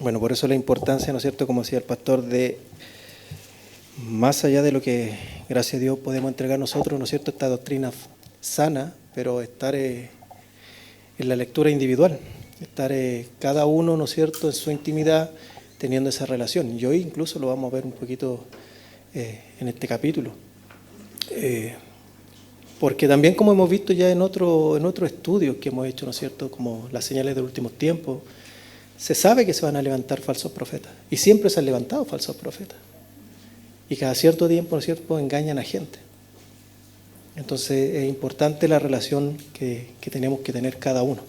Bueno, por eso la importancia, ¿no es cierto?, como decía el pastor, de más allá de lo que, gracias a Dios, podemos entregar nosotros, ¿no es cierto?, esta doctrina sana, pero estar en la lectura individual, estar cada uno, ¿no es cierto?, en su intimidad, teniendo esa relación. Y hoy incluso lo vamos a ver un poquito en este capítulo. Porque también, como hemos visto ya en otros estudios que hemos hecho, ¿no es cierto?, como las señales de los últimos tiempos, se sabe que se van a levantar falsos profetas. Y siempre se han levantado falsos profetas. Y cada cierto tiempo, ¿no es cierto?, engañan a gente. Entonces es importante la relación que tenemos que tener cada uno.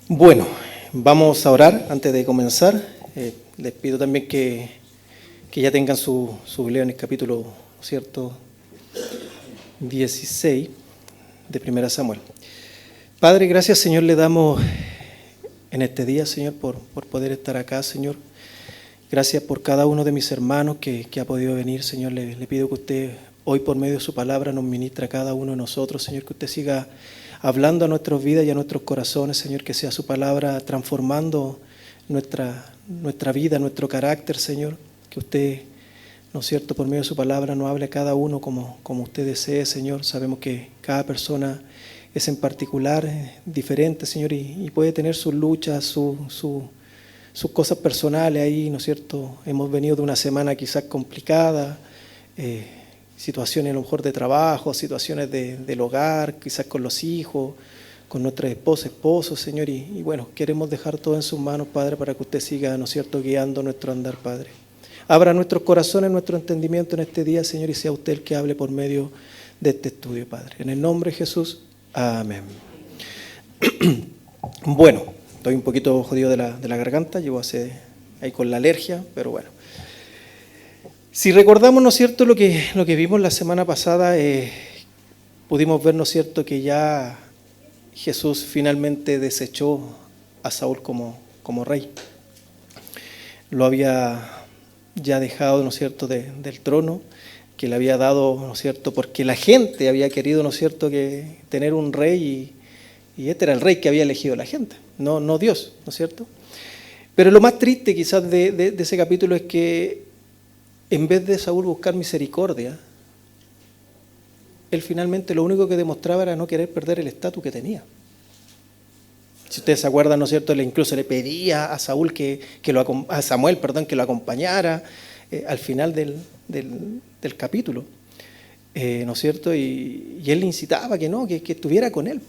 Bueno, vamos a orar antes de comenzar. Les pido también que ya tengan su Biblia en el capítulo, ¿no es cierto?, 16 de 1 Samuel. Padre, gracias, Señor, le damos en este día, Señor, por poder estar acá, Señor. Gracias por cada uno de mis hermanos que ha podido venir, Señor. Le pido que usted hoy, por medio de su palabra, nos ministre a cada uno de nosotros, Señor, que usted siga hablando a nuestras vidas y a nuestros corazones, Señor, que sea su palabra transformando nuestra vida, nuestro carácter, Señor. Que usted, ¿no es cierto?, por medio de su palabra nos hable a cada uno como usted desee, Señor. Sabemos que cada persona es en particular diferente, Señor, y puede tener sus luchas, sus cosas personales ahí, ¿no es cierto? Hemos venido de una semana quizás complicada, situaciones a lo mejor de trabajo, situaciones del hogar, quizás con los hijos, con nuestra esposa, esposos, Señor, y bueno, queremos dejar todo en sus manos, Padre, para que usted siga, ¿no es cierto?, guiando nuestro andar, Padre. Abra nuestros corazones, nuestro entendimiento en este día, Señor, y sea usted el que hable por medio de este estudio, Padre. En el nombre de Jesús, amén. Bueno, estoy un poquito jodido de la garganta, llevo ahí con la alergia, pero bueno. Si recordamos, ¿no es cierto?, lo que vimos la semana pasada, pudimos ver, ¿no es cierto?, que ya Jesús finalmente desechó a Saúl como rey. Lo había ya dejado, ¿no es cierto?, del trono, que le había dado, ¿no es cierto?, porque la gente había querido, ¿no es cierto?, que tener un rey y este era el rey que había elegido la gente, no Dios, ¿no es cierto? Pero lo más triste quizás de ese capítulo es que en vez de Saúl buscar misericordia, él finalmente lo único que demostraba era no querer perder el estatus que tenía. Si ustedes se acuerdan, ¿no es cierto?, incluso le pedía a Samuel que lo acompañara al final del capítulo, ¿no es cierto? Y él le incitaba que estuviera con él.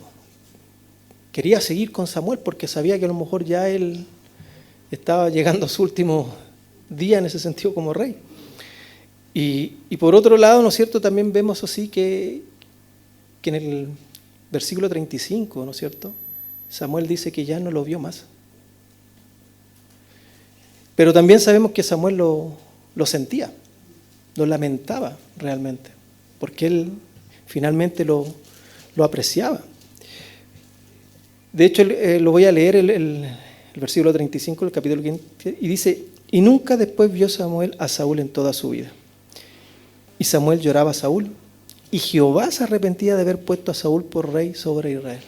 Quería seguir con Samuel porque sabía que a lo mejor ya él estaba llegando a su último día en ese sentido como rey. Y por otro lado, ¿no es cierto?, también vemos así que en el versículo 35, ¿no es cierto?, Samuel dice que ya no lo vio más. Pero también sabemos que Samuel lo sentía, lo lamentaba realmente, porque él finalmente lo apreciaba. De hecho, lo voy a leer el versículo 35 del capítulo 15, y dice: y nunca después vio Samuel a Saúl en toda su vida. Y Samuel lloraba a Saúl, y Jehová se arrepentía de haber puesto a Saúl por rey sobre Israel.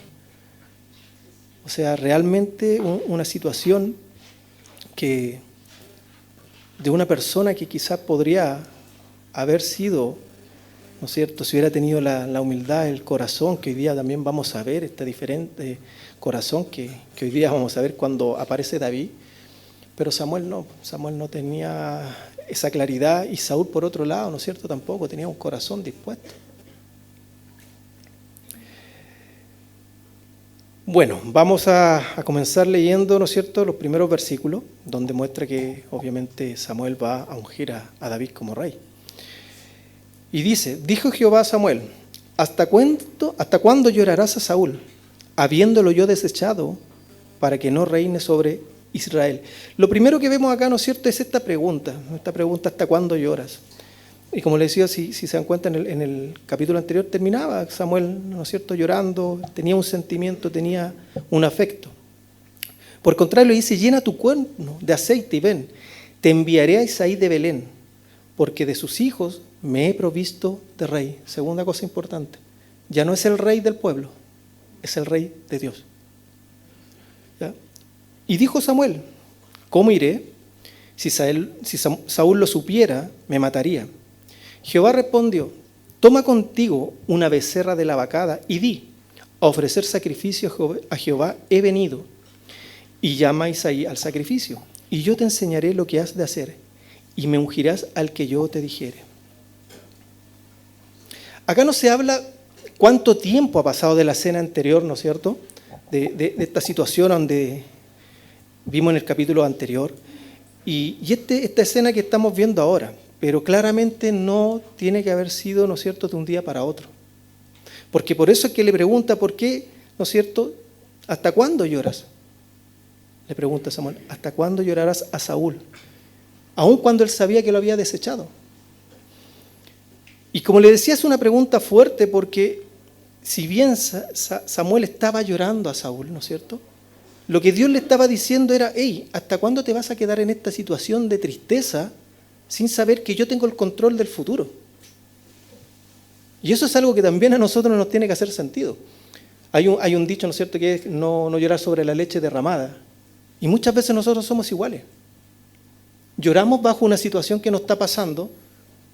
O sea, realmente una situación de una persona que quizás podría haber sido, ¿no es cierto?, si hubiera tenido la humildad, el corazón, que hoy día también vamos a ver, este diferente corazón que hoy día vamos a ver cuando aparece David. Pero Samuel no tenía esa claridad, y Saúl, por otro lado, ¿no es cierto?, tampoco tenía un corazón dispuesto. Bueno, vamos a comenzar leyendo, ¿no es cierto?, los primeros versículos, donde muestra que obviamente Samuel va a ungir a David como rey. Y dice: dijo Jehová a Samuel: ¿hasta cuándo llorarás a Saúl, habiéndolo yo desechado, para que no reine sobre Israel? Lo primero que vemos acá, ¿no es cierto?, es esta pregunta, ¿hasta cuándo lloras? Y como les decía, si se dan cuenta, en el capítulo anterior terminaba Samuel, ¿no es cierto?, llorando, tenía un sentimiento, tenía un afecto. Por contrario, dice: llena tu cuerno de aceite y ven, te enviaré a Isaí de Belén, porque de sus hijos me he provisto de rey. Segunda cosa importante, ya no es el rey del pueblo, es el rey de Dios. ¿Ya? Y dijo Samuel, ¿cómo iré? Si Saúl lo supiera, me mataría. Jehová respondió, toma contigo una becerra de la vacada y di, a ofrecer sacrificio a Jehová he venido. Y llama a Isaí al sacrificio, y yo te enseñaré lo que has de hacer, y me ungirás al que yo te dijere. Acá no se habla cuánto tiempo ha pasado de la escena anterior, ¿no es cierto?, de esta situación donde vimos en el capítulo anterior, y esta escena que estamos viendo ahora, pero claramente no tiene que haber sido, ¿no es cierto?, de un día para otro. Porque por eso es que le pregunta, ¿por qué, ¿no es cierto?, ¿hasta cuándo lloras? Le pregunta Samuel, ¿hasta cuándo llorarás a Saúl? Aun cuando él sabía que lo había desechado. Y como le decía, es una pregunta fuerte porque si bien Samuel estaba llorando a Saúl, ¿no es cierto?, lo que Dios le estaba diciendo era, hey, ¿hasta cuándo te vas a quedar en esta situación de tristeza sin saber que yo tengo el control del futuro? Y eso es algo que también a nosotros nos tiene que hacer sentido. Hay un dicho, ¿no es cierto?, que es no llorar sobre la leche derramada. Y muchas veces nosotros somos iguales. Lloramos bajo una situación que nos está pasando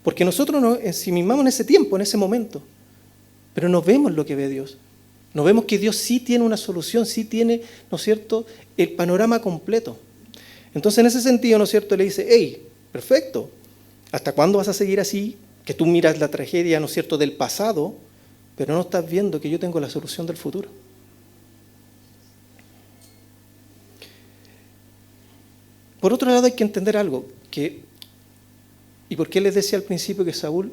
porque nosotros nos ensimismamos en ese tiempo, en ese momento. Pero no vemos lo que ve Dios. No vemos que Dios sí tiene una solución, sí tiene, ¿no es cierto?, el panorama completo. Entonces, en ese sentido, ¿no es cierto?, le dice, hey, perfecto, ¿hasta cuándo vas a seguir así? Que tú miras la tragedia, ¿no es cierto?, del pasado, pero no estás viendo que yo tengo la solución del futuro. Por otro lado, hay que entender algo, y por qué les decía al principio que Saúl,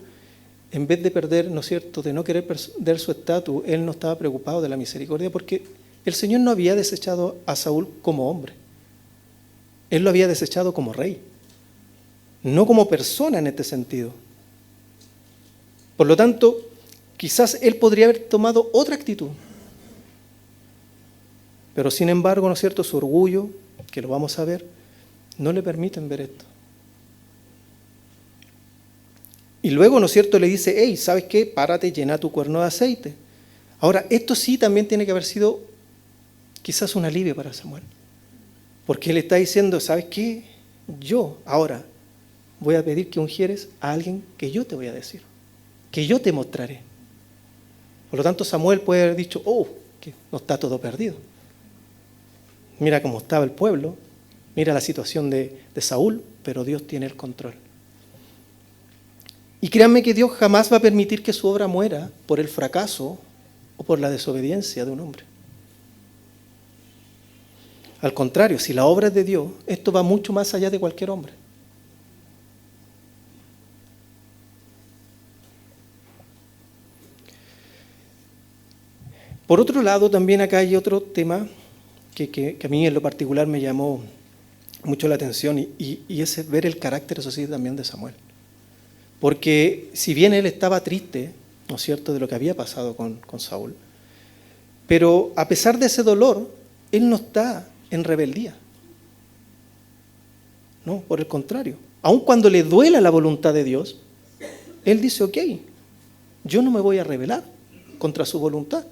en vez de perder, ¿no es cierto?, de no querer perder su estatus, él no estaba preocupado de la misericordia, porque el Señor no había desechado a Saúl como hombre. Él lo había desechado como rey, no como persona en este sentido. Por lo tanto, quizás él podría haber tomado otra actitud. Pero sin embargo, ¿no es cierto?, su orgullo, que lo vamos a ver, no le permiten ver esto. Y luego, ¿no es cierto?, le dice, hey, ¿sabes qué? Párate, llena tu cuerno de aceite. Ahora, esto sí también tiene que haber sido quizás un alivio para Samuel. Porque él está diciendo, ¿sabes qué? Yo ahora voy a pedir que ungieres a alguien que yo te voy a decir, que yo te mostraré. Por lo tanto, Samuel puede haber dicho, oh, que no está todo perdido. Mira cómo estaba el pueblo, mira la situación de Saúl, pero Dios tiene el control. Y créanme que Dios jamás va a permitir que su obra muera por el fracaso o por la desobediencia de un hombre. Al contrario, si la obra es de Dios, esto va mucho más allá de cualquier hombre. Por otro lado, también acá hay otro tema que a mí en lo particular me llamó mucho la atención y es ver el carácter, eso sí, también de Samuel. Porque si bien él estaba triste, ¿no es cierto?, de lo que había pasado con Saúl, pero a pesar de ese dolor, él no está en rebeldía. No, por el contrario. Aun cuando le duela la voluntad de Dios, él dice, ok, yo no me voy a rebelar contra su voluntad.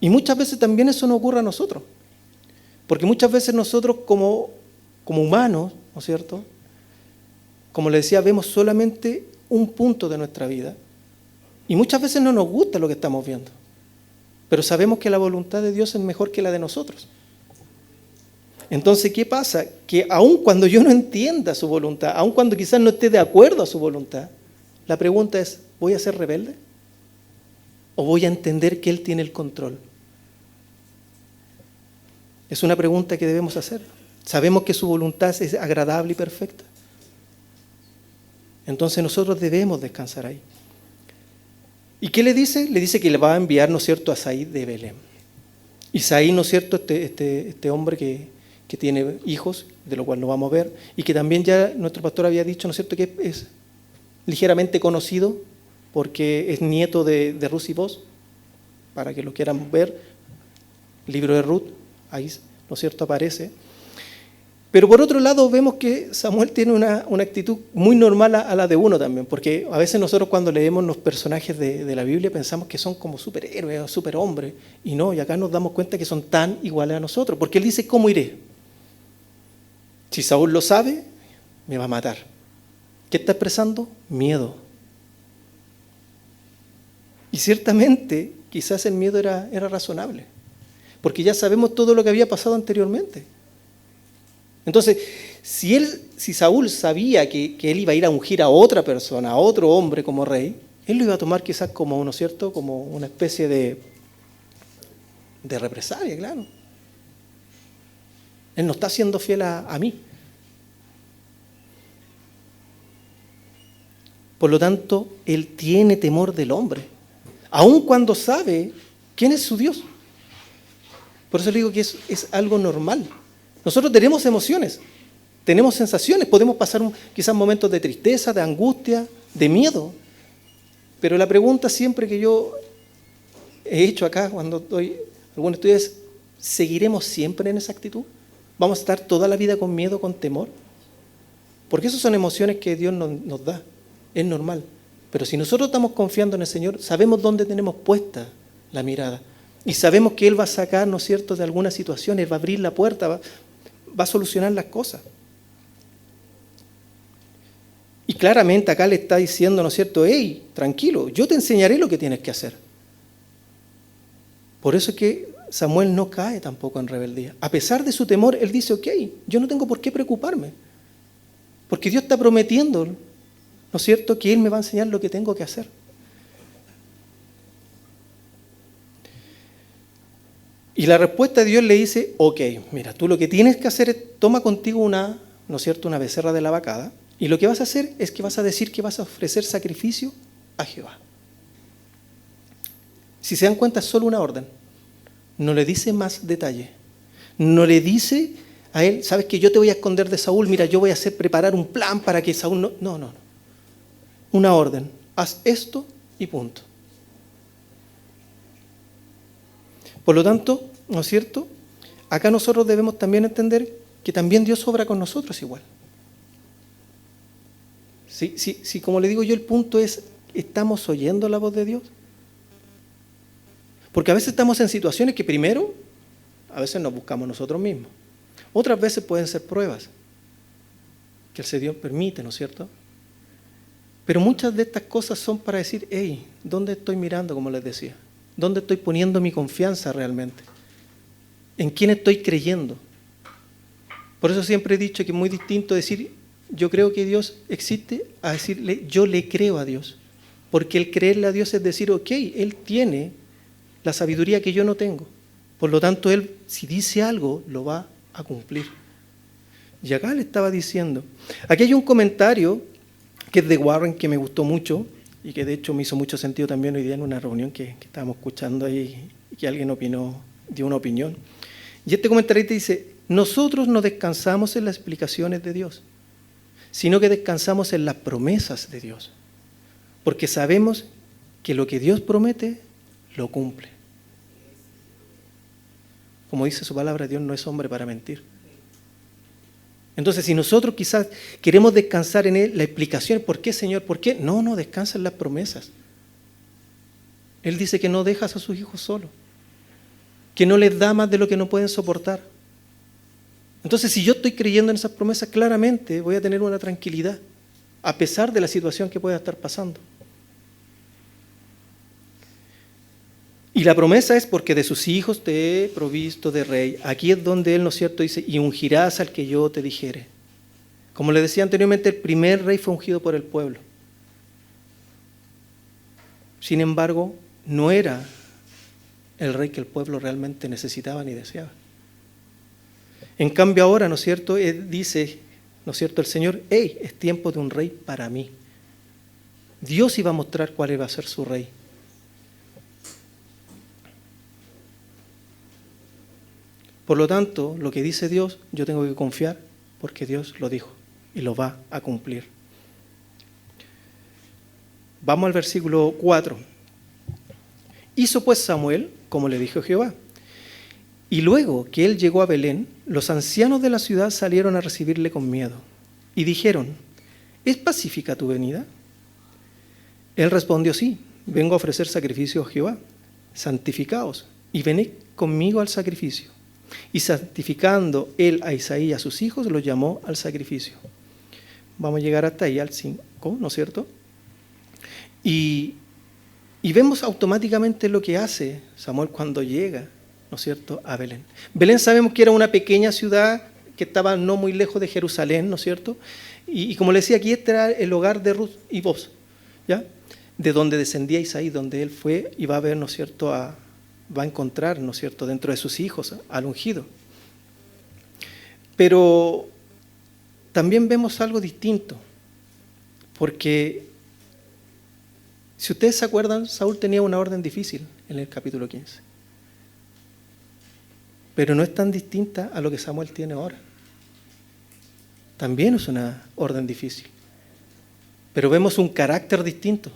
Y muchas veces también eso nos ocurre a nosotros. Porque muchas veces nosotros como humanos, ¿no es cierto?, como le decía, vemos solamente un punto de nuestra vida. Y muchas veces no nos gusta lo que estamos viendo. Pero sabemos que la voluntad de Dios es mejor que la de nosotros. Entonces, ¿qué pasa? Que aun cuando yo no entienda su voluntad, aun cuando quizás no esté de acuerdo a su voluntad, la pregunta es, ¿voy a ser rebelde? ¿O voy a entender que Él tiene el control? Es una pregunta que debemos hacer. Sabemos que su voluntad es agradable y perfecta. Entonces nosotros debemos descansar ahí. ¿Y qué le dice? Le dice que le va a enviar, ¿no es cierto?, a Isaí de Belén. Isaí, ¿no es cierto?, este hombre que tiene hijos, de lo cual no vamos a ver, y que también ya nuestro pastor había dicho, ¿no es cierto?, que es ligeramente conocido porque es nieto de Ruth y Boz, para que lo quieran ver, libro de Ruth, ahí, ¿no es cierto?, aparece. Pero por otro lado vemos que Samuel tiene una actitud muy normal a la de uno también, porque a veces nosotros cuando leemos los personajes de la Biblia pensamos que son como superhéroes o superhombres, y no, y acá nos damos cuenta que son tan iguales a nosotros, porque él dice, ¿cómo iré? Si Saúl lo sabe, me va a matar. ¿Qué está expresando? Miedo. Y ciertamente, quizás el miedo era razonable, porque ya sabemos todo lo que había pasado anteriormente. Entonces, si Saúl sabía que él iba a ir a ungir a otra persona, a otro hombre como rey, él lo iba a tomar quizás como, ¿no es cierto?, como una especie de represalia, claro. Él no está siendo fiel a mí. Por lo tanto, él tiene temor del hombre, aun cuando sabe quién es su Dios. Por eso le digo que es algo normal. Nosotros tenemos emociones, tenemos sensaciones, podemos pasar quizás momentos de tristeza, de angustia, de miedo. Pero la pregunta siempre que yo he hecho acá cuando doy algún estudio es, ¿seguiremos siempre en esa actitud? ¿Vamos a estar toda la vida con miedo, con temor? Porque esas son emociones que Dios nos da, es normal. Pero si nosotros estamos confiando en el Señor, sabemos dónde tenemos puesta la mirada. Y sabemos que Él va a sacar, ¿no es cierto?, de alguna situación, Él va a abrir la puerta, va a solucionar las cosas. Y claramente acá le está diciendo, ¿no es cierto?, hey, tranquilo, yo te enseñaré lo que tienes que hacer. Por eso es que Samuel no cae tampoco en rebeldía. A pesar de su temor, él dice, ok, yo no tengo por qué preocuparme. Porque Dios está prometiendo, ¿no es cierto?, que Él me va a enseñar lo que tengo que hacer. Y la respuesta de Dios le dice, ok, mira, tú lo que tienes que hacer es, toma contigo una, ¿no es cierto?, una becerra de la vacada, y lo que vas a hacer es que vas a decir que vas a ofrecer sacrificio a Jehová. Si se dan cuenta, es solo una orden. No le dice más detalle. No le dice a él, sabes que yo te voy a esconder de Saúl, mira, yo voy a preparar un plan para que Saúl no... No. Una orden. Haz esto y punto. Por lo tanto, ¿no es cierto?, acá nosotros debemos también entender que también Dios obra con nosotros igual. Sí, como le digo yo, el punto es, ¿estamos oyendo la voz de Dios? Porque a veces estamos en situaciones que primero, a veces nos buscamos nosotros mismos. Otras veces pueden ser pruebas que el Señor permite, ¿no es cierto? Pero muchas de estas cosas son para decir, hey, ¿dónde estoy mirando, como les decía? ¿Dónde estoy poniendo mi confianza realmente? ¿En quién estoy creyendo? Por eso siempre he dicho que es muy distinto decir, yo creo que Dios existe, a decirle, yo le creo a Dios. Porque el creerle a Dios es decir, ok, Él tiene la sabiduría que yo no tengo. Por lo tanto, Él, si dice algo, lo va a cumplir. Y acá le estaba diciendo, aquí hay un comentario que es de Warren, que me gustó mucho, y que de hecho me hizo mucho sentido también hoy día en una reunión que estábamos escuchando ahí, y que alguien dio una opinión. Y este comentario te dice, nosotros no descansamos en las explicaciones de Dios, sino que descansamos en las promesas de Dios, porque sabemos que lo que Dios promete, lo cumple. Como dice su palabra, Dios no es hombre para mentir. Entonces, si nosotros quizás queremos descansar en Él, la explicación, ¿por qué, Señor? ¿Por qué? No, descansa en las promesas. Él dice que no dejas a sus hijos solos, que no les da más de lo que no pueden soportar. Entonces, si yo estoy creyendo en esas promesas, claramente voy a tener una tranquilidad, a pesar de la situación que pueda estar pasando. Y la promesa es porque de sus hijos te he provisto de rey. Aquí es donde Él, ¿no es cierto?, dice, y ungirás al que yo te dijere. Como les decía anteriormente, el primer rey fue ungido por el pueblo. Sin embargo, no era el rey que el pueblo realmente necesitaba ni deseaba. En cambio ahora, ¿no es cierto?, dice, ¿no es cierto?, el Señor, hey, es tiempo de un rey para mí. Dios iba a mostrar cuál iba a ser su rey. Por lo tanto, lo que dice Dios, yo tengo que confiar porque Dios lo dijo y lo va a cumplir. Vamos al versículo 4. Hizo pues Samuel, como le dijo Jehová, Y luego que él llegó a Belén, los ancianos de la ciudad salieron a recibirle con miedo y dijeron: ¿es pacífica tu venida? Él respondió: sí, vengo a ofrecer sacrificio a Jehová. Santificaos y venid conmigo al sacrificio. Y santificando él a Isaí y a sus hijos, los llamó al sacrificio. Vamos a llegar hasta ahí, al 5, ¿no es cierto? Y vemos automáticamente lo que hace Samuel cuando llega, ¿no es cierto?, a Belén. Belén sabemos que era una pequeña ciudad que estaba no muy lejos de Jerusalén, ¿no es cierto? Y como le decía, aquí este era el hogar de Ruth y Boz, ¿ya? De donde descendía Isaí, donde él fue y va a ver, ¿no es cierto?, va a encontrar, ¿no es cierto?, dentro de sus hijos al ungido. Pero también vemos algo distinto, porque si ustedes se acuerdan, Saúl tenía una orden difícil en el capítulo 15. Pero no es tan distinta a lo que Samuel tiene ahora. También es una orden difícil. Pero vemos un carácter distinto.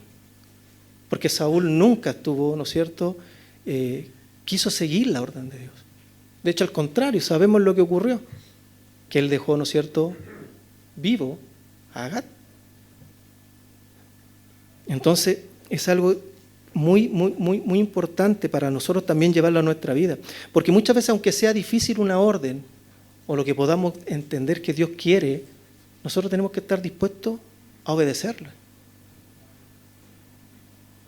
Porque Saúl nunca estuvo, ¿no es cierto?, quiso seguir la orden de Dios. De hecho, al contrario, sabemos lo que ocurrió. Que él dejó, ¿no es cierto?, vivo a Agat. Entonces, es algo muy importante para nosotros también llevarlo a nuestra vida. Porque muchas veces, aunque sea difícil una orden, o lo que podamos entender que Dios quiere, nosotros tenemos que estar dispuestos a obedecerla.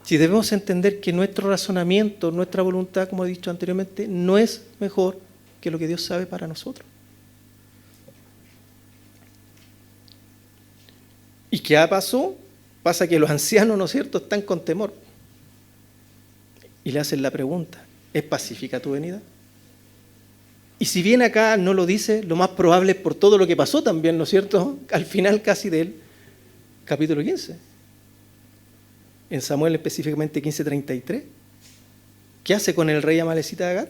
Si debemos entender que nuestro razonamiento, nuestra voluntad, como he dicho anteriormente, no es mejor que lo que Dios sabe para nosotros. ¿Y qué pasó? Pasa que los ancianos, ¿no es cierto?, están con temor. Y le hacen la pregunta: ¿es pacífica tu venida? Y si bien acá no lo dice, lo más probable es por todo lo que pasó también, ¿no es cierto?, al final casi del capítulo 15. En Samuel específicamente 15:33. ¿Qué hace con el rey amalecita de Agat?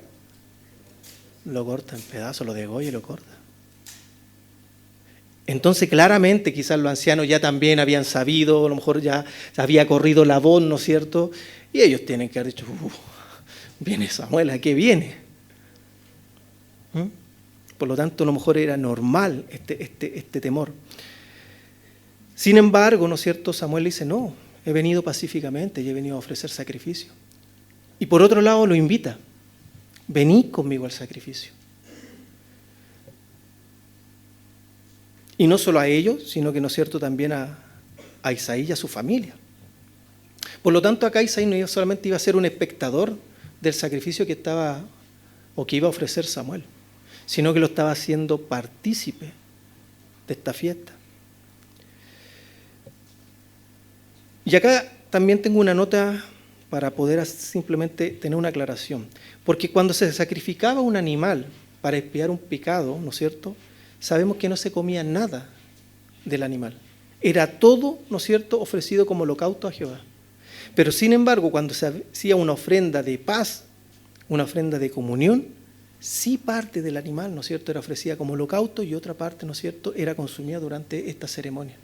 Lo corta en pedazos, lo degolla y lo corta. Entonces, claramente, quizás los ancianos ya también habían sabido, a lo mejor ya había corrido la voz, ¿no es cierto? Y ellos tienen que haber dicho: viene Samuel, ¿a qué viene? Por lo tanto, a lo mejor era normal este temor. Sin embargo, ¿no es cierto?, Samuel dice: no, he venido pacíficamente y he venido a ofrecer sacrificio. Y por otro lado lo invita: venid conmigo al sacrificio. Y no solo a ellos, sino que, ¿no es cierto?, también a Isaí y a su familia. Por lo tanto, acá Isaí no solamente iba a ser un espectador del sacrificio que estaba o que iba a ofrecer Samuel, sino que lo estaba haciendo partícipe de esta fiesta. Y acá también tengo una nota para poder simplemente tener una aclaración. Porque cuando se sacrificaba un animal para expiar un pecado, ¿no es cierto?, sabemos que no se comía nada del animal. Era todo, ¿no es cierto?, ofrecido como holocausto a Jehová. Pero sin embargo, cuando se hacía una ofrenda de paz, una ofrenda de comunión, sí parte del animal, ¿no es cierto?, era ofrecida como holocausto y otra parte, ¿no es cierto?, era consumida durante esta ceremonia.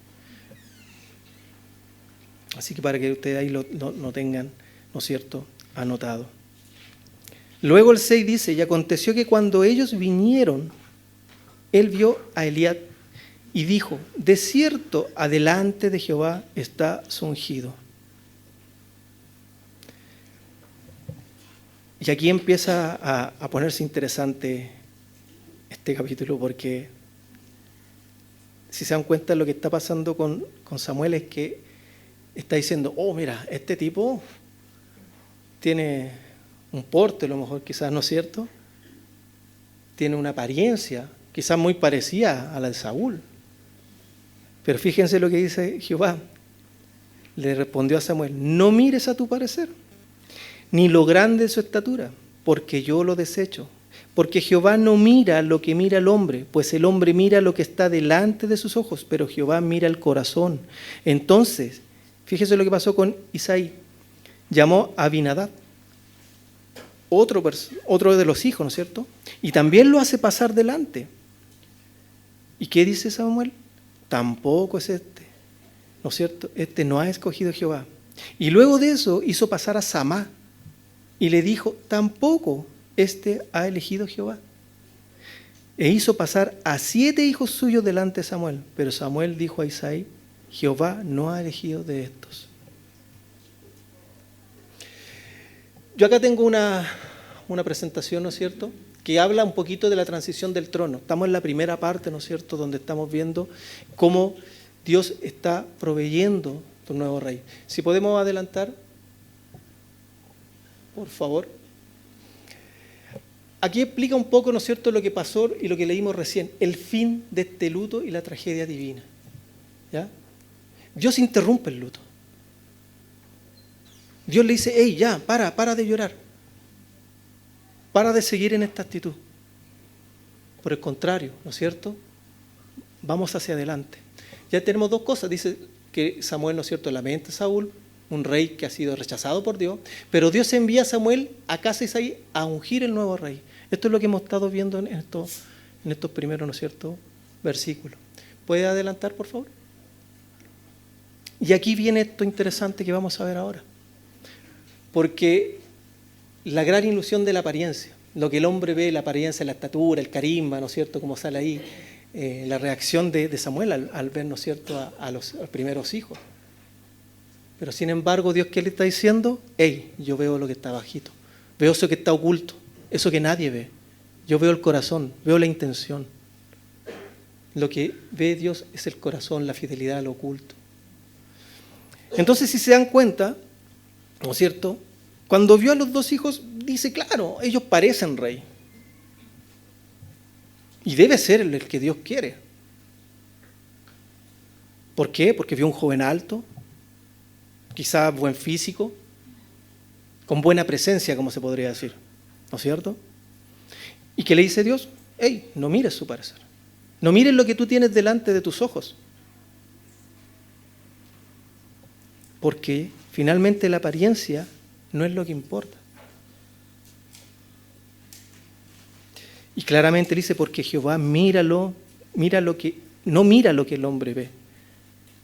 Así que para que ustedes ahí lo tengan, ¿no es cierto?, anotado. Luego el 6 dice: y aconteció que cuando ellos vinieron, él vio a Eliab y dijo: de cierto, adelante de Jehová está su ungido. Y aquí empieza a ponerse interesante este capítulo, porque si se dan cuenta, lo que está pasando con Samuel es que está diciendo: oh, mira, este tipo tiene un porte, a lo mejor quizás, ¿no es cierto?, tiene una apariencia quizás muy parecida a la de Saúl. Pero fíjense lo que dice Jehová. Le respondió a Samuel: no mires a tu parecer, ni lo grande de su estatura, porque yo lo desecho. Porque Jehová no mira lo que mira el hombre, pues el hombre mira lo que está delante de sus ojos, pero Jehová mira el corazón. Entonces, fíjese lo que pasó con Isaí. Llamó a Abinadab, otro de los hijos, ¿no es cierto?, y también lo hace pasar delante. ¿Y qué dice Samuel? Tampoco es este, ¿no es cierto? Este no ha escogido Jehová. Y luego de eso hizo pasar a Samá y le dijo: tampoco Este ha elegido Jehová. E hizo pasar a 7 hijos suyos delante de Samuel. Pero Samuel dijo a Isaí, Jehová no ha elegido de estos. Yo acá tengo una presentación, ¿no es cierto?, que habla un poquito de la transición del trono. Estamos en la primera parte, ¿no es cierto?, donde estamos viendo cómo Dios está proveyendo un nuevo rey. Si podemos adelantar, por favor. Aquí explica un poco, ¿no es cierto?, lo que pasó y lo que leímos recién, el fin de este luto y la tragedia divina. ¿Ya? Dios interrumpe el luto. Dios le dice, hey, ya, para de llorar. Para de seguir en esta actitud. Por el contrario, ¿no es cierto?, vamos hacia adelante. Ya tenemos 2 cosas. Dice que Samuel, ¿no es cierto?, lamenta a Saúl, un rey que ha sido rechazado por Dios, pero Dios envía a Samuel a casa de Isaí a ungir el nuevo rey. Esto es lo que hemos estado viendo en estos primeros, ¿no es cierto?, versículos. ¿Puede adelantar, por favor? Y aquí viene esto interesante que vamos a ver ahora. Porque la gran ilusión de la apariencia, lo que el hombre ve, la apariencia, la estatura, el carisma, ¿no es cierto?, como sale ahí, la reacción de Samuel al ver, ¿no es cierto?, a los primeros hijos. Pero sin embargo, Dios, ¿qué le está diciendo? Hey, yo veo lo que está bajito, veo eso que está oculto, eso que nadie ve. Yo veo el corazón, veo la intención. Lo que ve Dios es el corazón, la fidelidad, lo oculto. Entonces, si se dan cuenta, ¿no es cierto?, cuando vio a los 2 hijos, dice, claro, ellos parecen rey. Y debe ser el que Dios quiere. ¿Por qué? Porque vio un joven alto, quizás buen físico, con buena presencia, como se podría decir. ¿No es cierto? ¿Y qué le dice Dios? Hey, no mires su parecer. No mires lo que tú tienes delante de tus ojos. Porque finalmente la apariencia no es lo que importa. Y claramente dice, porque Jehová no mira lo que el hombre ve.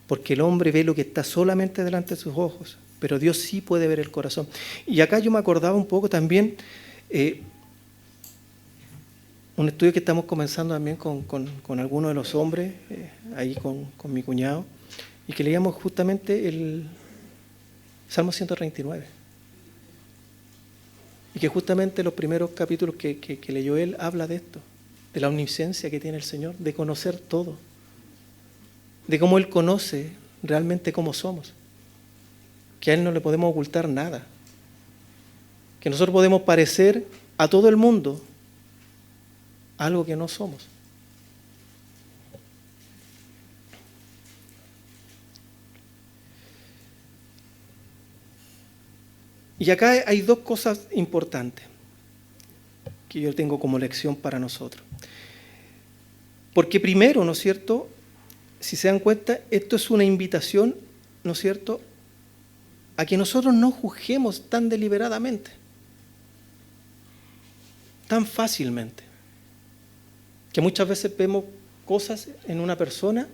Porque el hombre ve lo que está solamente delante de sus ojos, pero Dios sí puede ver el corazón. Y acá yo me acordaba un poco también, un estudio que estamos comenzando también con algunos de los hombres, ahí con mi cuñado, y que leíamos justamente el Salmo 139. Y que justamente los primeros capítulos que leyó él habla de esto, de la omnisciencia que tiene el Señor, de conocer todo, de cómo Él conoce realmente cómo somos, que a Él no le podemos ocultar nada, que nosotros podemos parecer a todo el mundo algo que no somos. Y acá hay 2 cosas importantes que yo tengo como lección para nosotros. Porque primero, ¿no es cierto?, si se dan cuenta, esto es una invitación, ¿no es cierto?, a que nosotros no juzguemos tan deliberadamente, tan fácilmente. Que muchas veces vemos cosas en una persona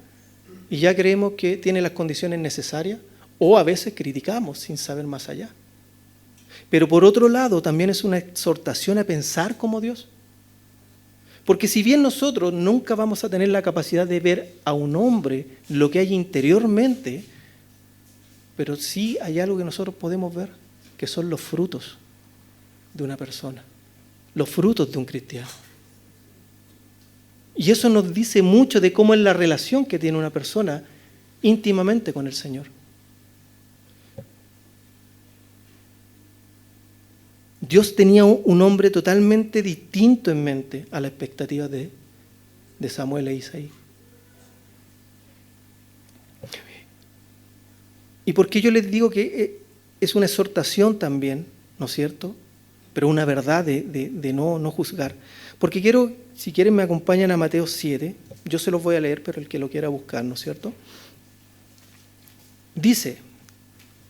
y ya creemos que tiene las condiciones necesarias, o a veces criticamos sin saber más allá. Pero por otro lado, también es una exhortación a pensar como Dios. Porque si bien nosotros nunca vamos a tener la capacidad de ver a un hombre lo que hay interiormente, pero sí hay algo que nosotros podemos ver, que son los frutos de una persona, los frutos de un cristiano. Y eso nos dice mucho de cómo es la relación que tiene una persona íntimamente con el Señor. Dios tenía un hombre totalmente distinto en mente a la expectativa de Samuel e Isaí. ¿Y por qué yo les digo que es una exhortación también, ¿no es cierto?, pero una verdad de no juzgar? Porque quiero, si quieren me acompañan a Mateo 7, yo se los voy a leer, pero el que lo quiera buscar, ¿no es cierto? Dice,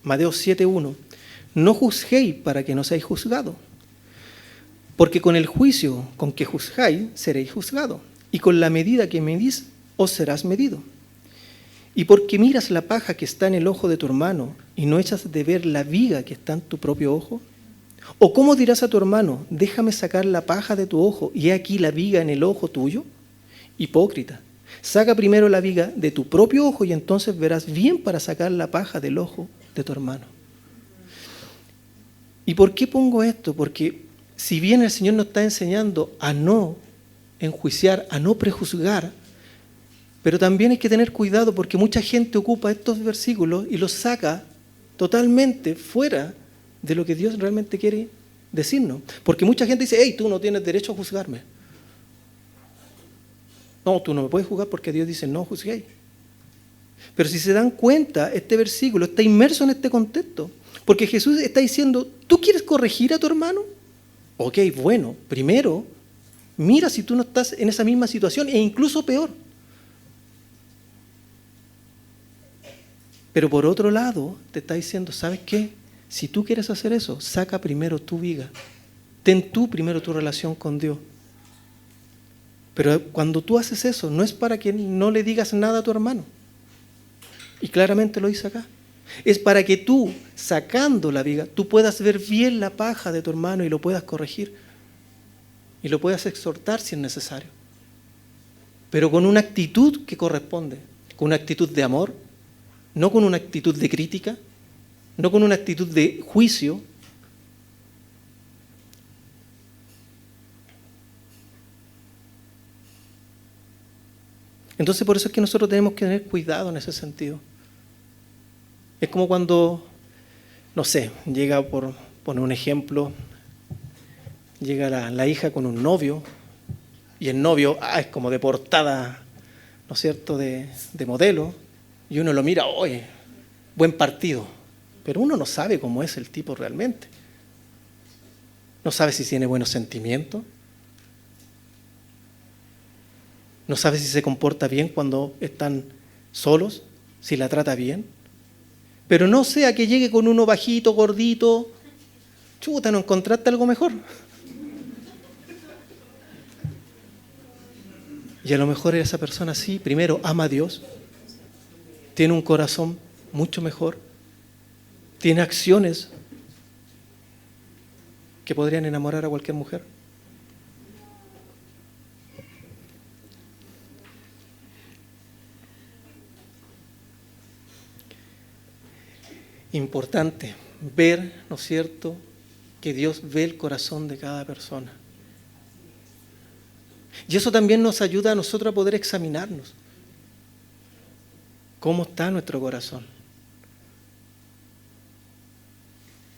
Mateo 7:1, no juzguéis para que no seáis juzgados, porque con el juicio con que juzgáis seréis juzgados, y con la medida que medís os serás medido. Y porque miras la paja que está en el ojo de tu hermano y no echas de ver la viga que está en tu propio ojo, ¿O cómo dirás a tu hermano, déjame sacar la paja de tu ojo y he aquí la viga en el ojo tuyo? Hipócrita, saca primero la viga de tu propio ojo y entonces verás bien para sacar la paja del ojo de tu hermano. ¿Y por qué pongo esto? Porque si bien el Señor nos está enseñando a no enjuiciar, a no prejuzgar, pero también hay que tener cuidado porque mucha gente ocupa estos versículos y los saca totalmente fuera de lo que Dios realmente quiere decirnos. Porque mucha gente dice, hey, tú no tienes derecho a juzgarme. No, tú no me puedes juzgar porque Dios dice, no juzguéis. Pero si se dan cuenta, este versículo está inmerso en este contexto. Porque Jesús está diciendo, ¿tú quieres corregir a tu hermano? Ok, bueno, primero, mira si tú no estás en esa misma situación e incluso peor. Pero por otro lado, te está diciendo, ¿sabes qué? Si tú quieres hacer eso, saca primero tu viga. Ten tú primero tu relación con Dios. Pero cuando tú haces eso, no es para que no le digas nada a tu hermano. Y claramente lo dice acá. Es para que tú, sacando la viga, tú puedas ver bien la paja de tu hermano y lo puedas corregir. Y lo puedas exhortar si es necesario. Pero con una actitud que corresponde. Con una actitud de amor. No con una actitud de crítica. No con una actitud de juicio. Entonces por eso es que nosotros tenemos que tener cuidado en ese sentido. Es como cuando, no sé, llega, por poner un ejemplo, llega la hija con un novio y el novio es como de portada, ¿no es cierto?, de modelo, y uno lo mira, oye, buen partido, pero uno no sabe cómo es el tipo realmente. No sabe si tiene buenos sentimientos. No sabe si se comporta bien cuando están solos, si la trata bien. Pero no sea que llegue con uno bajito, gordito. Chuta, ¿no encontraste algo mejor? Y a lo mejor esa persona sí, primero ama a Dios, tiene un corazón mucho mejor, tiene acciones que podrían enamorar a cualquier mujer. Importante ver, ¿no es cierto?, que Dios ve el corazón de cada persona. Y eso también nos ayuda a nosotros a poder examinarnos. ¿Cómo está nuestro corazón?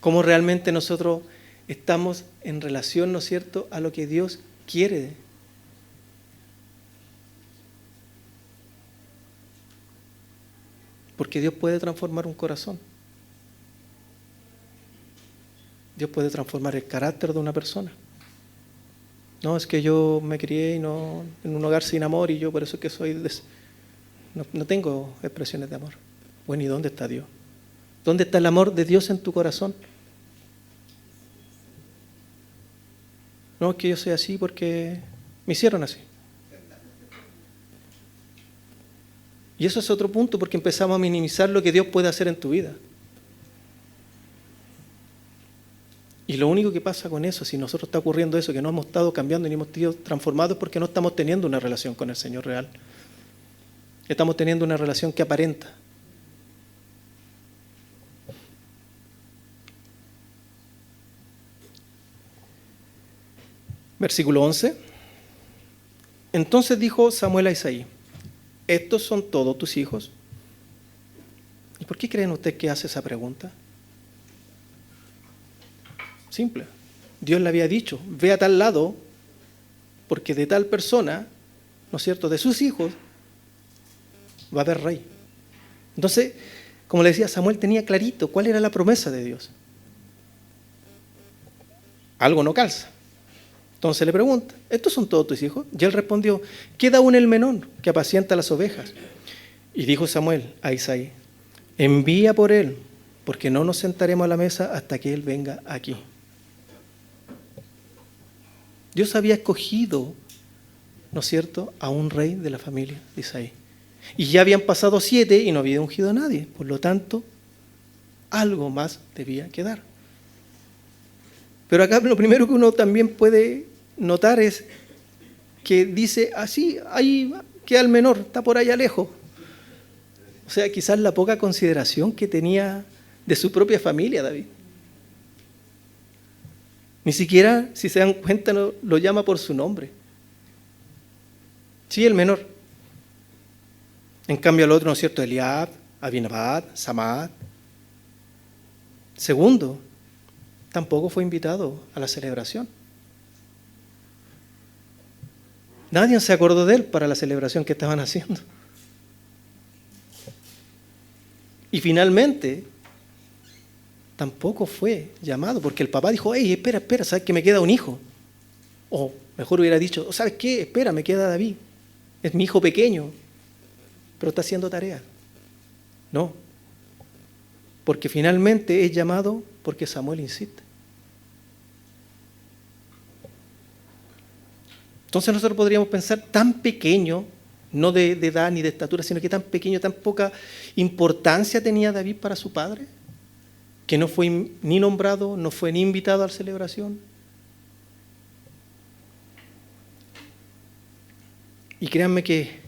¿Cómo realmente nosotros estamos en relación, ¿no es cierto?, a lo que Dios quiere? Porque Dios puede transformar un corazón. Dios puede transformar el carácter de una persona. No, es que yo me crié en un hogar sin amor y yo por eso es que no tengo expresiones de amor. Bueno, ¿y dónde está Dios? ¿Dónde está el amor de Dios en tu corazón? No, es que yo soy así porque me hicieron así. Y eso es otro punto porque empezamos a minimizar lo que Dios puede hacer en tu vida. Y lo único que pasa con eso, si nosotros está ocurriendo eso, que no hemos estado cambiando ni hemos sido transformados, es porque no estamos teniendo una relación con el Señor real. Estamos teniendo una relación que aparenta. Versículo 11. Entonces dijo Samuel a Isaí, ¿estos son todos tus hijos? ¿Y por qué creen ustedes que hace esa pregunta? Simple. Dios le había dicho, ve a tal lado, porque de tal persona, ¿no es cierto?, de sus hijos, va a haber rey. Entonces, como le decía, Samuel tenía clarito cuál era la promesa de Dios. Algo no calza. Entonces le pregunta, ¿estos son todos tus hijos? Y él respondió, queda aún el menor que apacienta las ovejas. Y dijo Samuel a Isaí, envía por él, porque no nos sentaremos a la mesa hasta que él venga aquí. Dios había escogido, ¿no es cierto?, a un rey de la familia de Isaí. Y ya habían pasado 7 y no había ungido a nadie. Por lo tanto, algo más debía quedar. Pero acá lo primero que uno también puede notar es que dice, así, ahí queda el menor, está por allá lejos. O sea, quizás la poca consideración que tenía de su propia familia, David. Ni siquiera, si se dan cuenta, lo llama por su nombre. Sí, el menor. En cambio, el otro, ¿no es cierto? Eliab, Abinadab, Samad. Segundo, tampoco fue invitado a la celebración. Nadie se acordó de él para la celebración que estaban haciendo. Y finalmente, tampoco fue llamado, porque el papá dijo, hey, espera, ¿sabes que me queda un hijo? O mejor hubiera dicho, ¿sabes qué? Espera, me queda David. Es mi hijo pequeño, pero está haciendo tarea. No, porque finalmente es llamado porque Samuel insiste. Entonces nosotros podríamos pensar tan pequeño, no de edad ni de estatura, sino que tan pequeño, tan poca importancia tenía David para su padre, que no fue ni nombrado, no fue ni invitado a la celebración. Y créanme que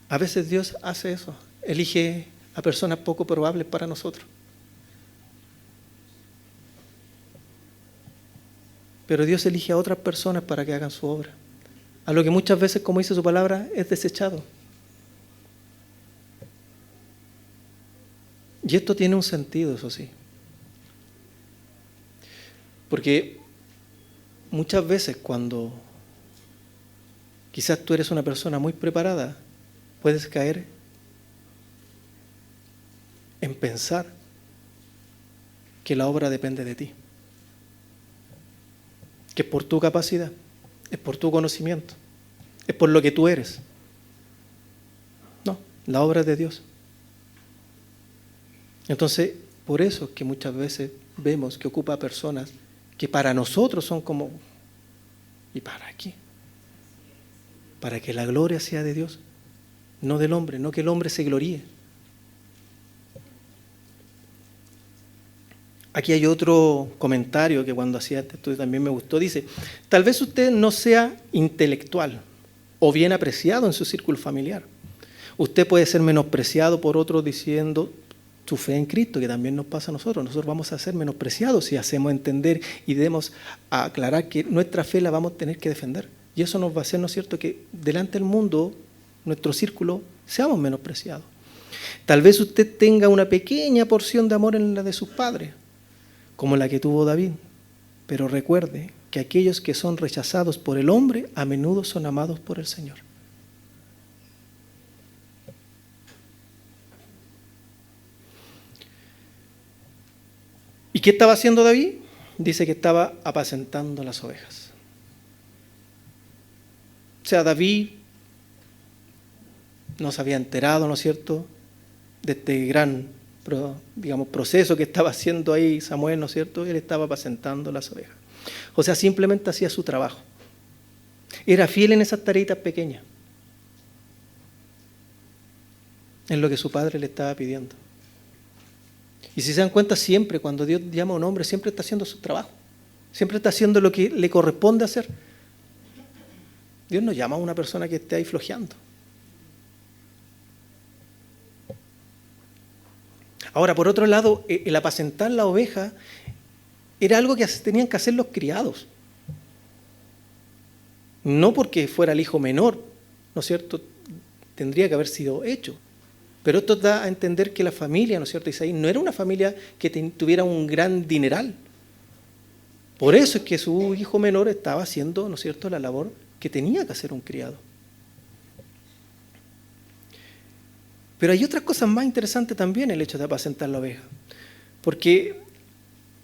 a veces Dios hace eso, elige a personas poco probables para nosotros. Pero Dios elige a otras personas para que hagan su obra, a lo que muchas veces, como dice su palabra, es desechado. Y esto tiene un sentido, eso sí. Porque muchas veces cuando quizás tú eres una persona muy preparada, puedes caer en pensar que la obra depende de ti, que es por tu capacidad, es por tu conocimiento, es por lo que tú eres. No, la obra es de Dios. Entonces, por eso es que muchas veces vemos que ocupa personas que para nosotros son como, ¿y para qué? Para que la gloria sea de Dios, no del hombre, no que el hombre se gloríe. Aquí hay otro comentario que cuando hacía este estudio también me gustó. Dice, tal vez usted no sea intelectual o bien apreciado en su círculo familiar. Usted puede ser menospreciado por otros diciendo su fe en Cristo, que también nos pasa a nosotros. Nosotros vamos a ser menospreciados si hacemos entender y debemos aclarar que nuestra fe la vamos a tener que defender. Y eso nos va a hacer, ¿no es cierto?, que delante del mundo, nuestro círculo, seamos menospreciados. Tal vez usted tenga una pequeña porción de amor en la de sus padres, como la que tuvo David. Pero recuerde que aquellos que son rechazados por el hombre, a menudo son amados por el Señor. ¿Y qué estaba haciendo David? Dice que estaba apacentando las ovejas. O sea, David no se había enterado, ¿no es cierto?, de este gran, digamos, proceso que estaba haciendo ahí Samuel, ¿no es cierto? Él estaba apacentando las ovejas. O sea, simplemente hacía su trabajo. Era fiel en esas tareitas pequeñas, en lo que su padre le estaba pidiendo. Y si se dan cuenta, siempre cuando Dios llama a un hombre, siempre está haciendo su trabajo. Siempre está haciendo lo que le corresponde hacer. Dios no llama a una persona que esté ahí flojeando. Ahora, por otro lado, el apacentar la oveja era algo que tenían que hacer los criados. No porque fuera el hijo menor, ¿no es cierto?, tendría que haber sido hecho. Pero esto da a entender que la familia, ¿no es cierto?, Isaí, no era una familia que tuviera un gran dineral. Por eso es que su hijo menor estaba haciendo, ¿no es cierto?, la labor que tenía que hacer un criado. Pero hay otras cosas más interesantes también el hecho de apacentar la oveja. Porque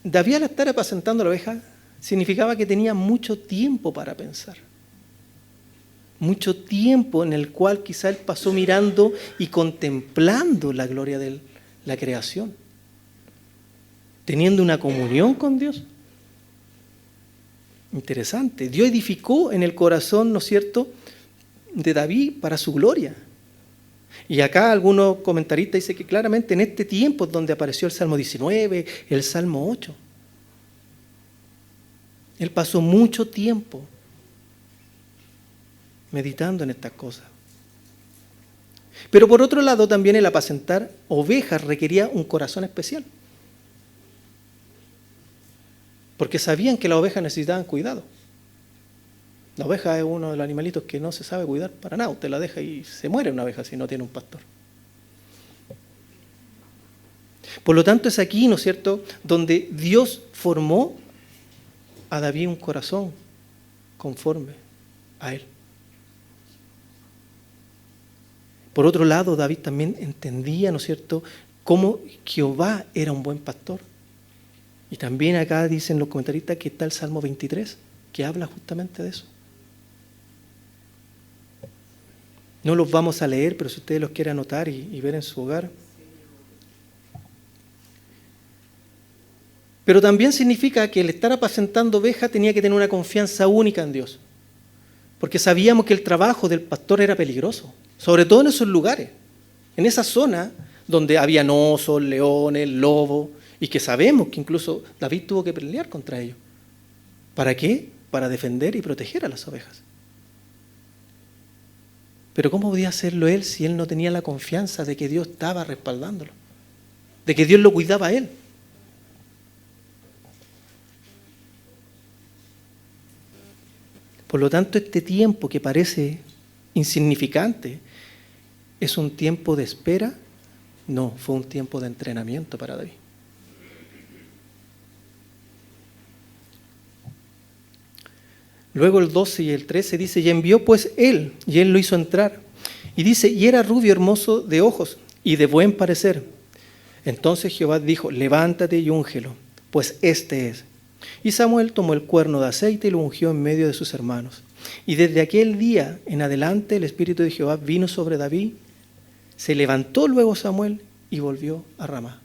David, al estar apacentando la oveja, significaba que tenía mucho tiempo para pensar. Mucho tiempo en el cual quizá él pasó mirando y contemplando la gloria de la creación, teniendo una comunión con Dios. Interesante. Dios edificó en el corazón, ¿no es cierto?, de David para su gloria. Y acá algunos comentaristas dicen que claramente en este tiempo es donde apareció el Salmo 19, el Salmo 8. Él pasó mucho tiempo meditando en estas cosas. Pero por otro lado, también el apacentar ovejas requería un corazón especial. Porque sabían que las ovejas necesitaban cuidado. La oveja es uno de los animalitos que no se sabe cuidar para nada. Usted la deja y se muere una oveja si no tiene un pastor. Por lo tanto, es aquí, ¿no es cierto?, donde Dios formó a David un corazón conforme a él. Por otro lado, David también entendía, ¿no es cierto?, cómo Jehová era un buen pastor. Y también acá dicen los comentaristas que está el Salmo 23, que habla justamente de eso. No los vamos a leer, pero si ustedes los quieren anotar y ver en su hogar. Pero también significa que el estar apacentando ovejas tenía que tener una confianza única en Dios. Porque sabíamos que el trabajo del pastor era peligroso, sobre todo en esos lugares, en esa zona donde habían osos, leones, lobos, y que sabemos que incluso David tuvo que pelear contra ellos. ¿Para qué? Para defender y proteger a las ovejas. Pero ¿cómo podía hacerlo él si él no tenía la confianza de que Dios estaba respaldándolo? De que Dios lo cuidaba a él. Por lo tanto, este tiempo que parece insignificante, ¿es un tiempo de espera? No, fue un tiempo de entrenamiento para David. Luego el 12 y el 13 dice, y envió pues él, y él lo hizo entrar. Y dice, y era rubio, hermoso de ojos, y de buen parecer. Entonces Jehová dijo, levántate y úngelo, pues este es. Y Samuel tomó el cuerno de aceite y lo ungió en medio de sus hermanos. Y desde aquel día en adelante el Espíritu de Jehová vino sobre David. Se levantó luego Samuel y volvió a Ramá.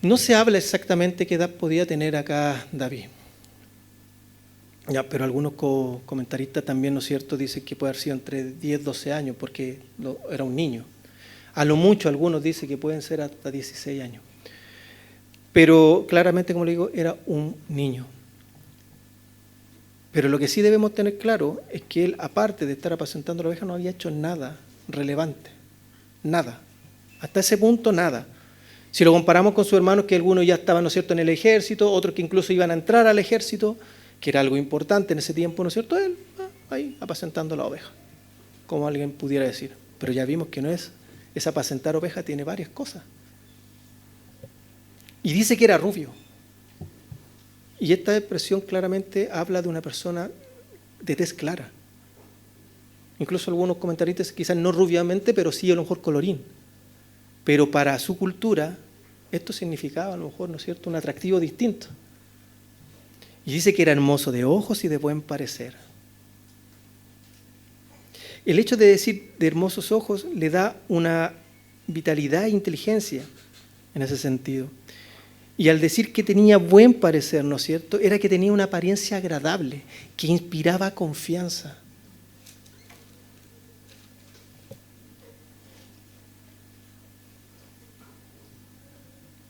No se habla exactamente qué edad podía tener acá David. Ya, pero algunos comentaristas también, ¿no es cierto?, dicen que puede haber sido entre 10 y 12 años, porque era un niño. A lo mucho algunos dicen que pueden ser hasta 16 años. Pero claramente, como le digo, era un niño. Pero lo que sí debemos tener claro es que él, aparte de estar apacentando la oveja, no había hecho nada relevante. Nada. Hasta ese punto, nada. Si lo comparamos con sus hermanos, que algunos ya estaban, ¿no es cierto?, en el ejército, otros que incluso iban a entrar al ejército, que era algo importante en ese tiempo, ¿no es cierto?, él ahí apacentando la oveja, como alguien pudiera decir. Pero ya vimos que no es apacentar oveja, tiene varias cosas. Y dice que era rubio. Y esta expresión claramente habla de una persona de tez clara. Incluso algunos comentaristas, quizás no rubiamente, pero sí a lo mejor colorín. Pero para su cultura, esto significaba a lo mejor, ¿no es cierto?, un atractivo distinto. Y dice que era hermoso de ojos y de buen parecer. El hecho de decir de hermosos ojos le da una vitalidad e inteligencia en ese sentido. Y al decir que tenía buen parecer, ¿no es cierto?, era que tenía una apariencia agradable, que inspiraba confianza.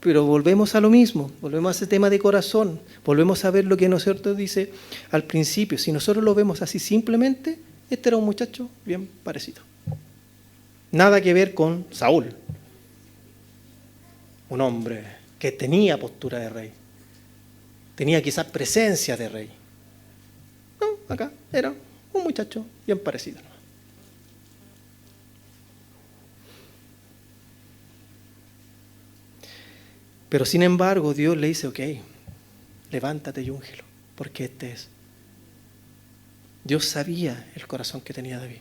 Pero volvemos a lo mismo, volvemos a ese tema de corazón, volvemos a ver lo que nosotros dice al principio. Si nosotros lo vemos así simplemente, este era un muchacho bien parecido. Nada que ver con Saúl, un hombre que tenía postura de rey, tenía quizás presencia de rey. No, acá era un muchacho bien parecido. Pero sin embargo, Dios le dice, ok, levántate y úngelo, porque este es. Dios sabía el corazón que tenía David.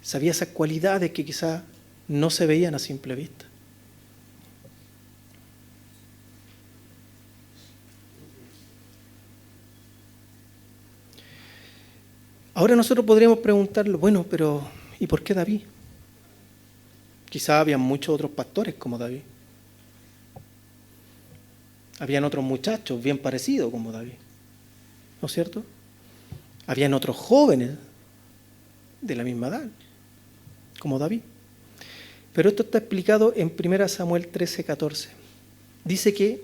Sabía esas cualidades que quizás no se veían a simple vista. Ahora nosotros podríamos preguntarlo, bueno, pero ¿y por qué David? Quizás había muchos otros pastores como David. Habían otros muchachos bien parecidos como David, ¿no es cierto? Habían otros jóvenes de la misma edad, como David. Pero esto está explicado en 1 Samuel 13:14. dice que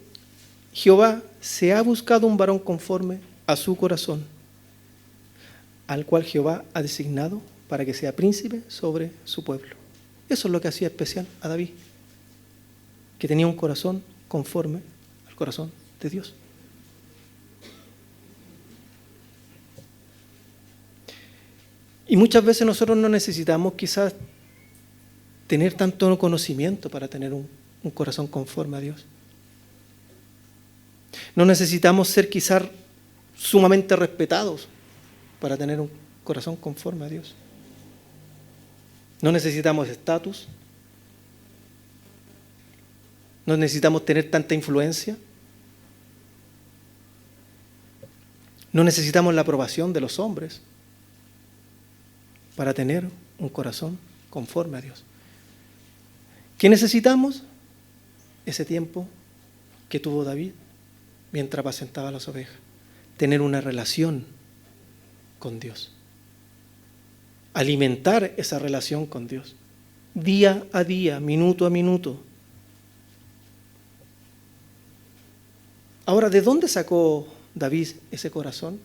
Jehová se ha buscado un varón conforme a su corazón, al cual Jehová ha designado para que sea príncipe sobre su pueblo. Eso es lo que hacía especial a David, que tenía un corazón conforme al corazón de Dios. Y muchas veces nosotros no necesitamos quizás tener tanto conocimiento para tener un corazón conforme a Dios. No necesitamos ser quizás sumamente respetados para tener un corazón conforme a Dios. No necesitamos estatus. No necesitamos tener tanta influencia. No necesitamos la aprobación de los hombres para tener un corazón conforme a Dios. ¿Qué necesitamos? Ese tiempo que tuvo David mientras apacentaba las ovejas. Tener una relación con Dios. Alimentar esa relación con Dios. Día a día, minuto a minuto. Ahora, ¿de dónde sacó David ese corazón?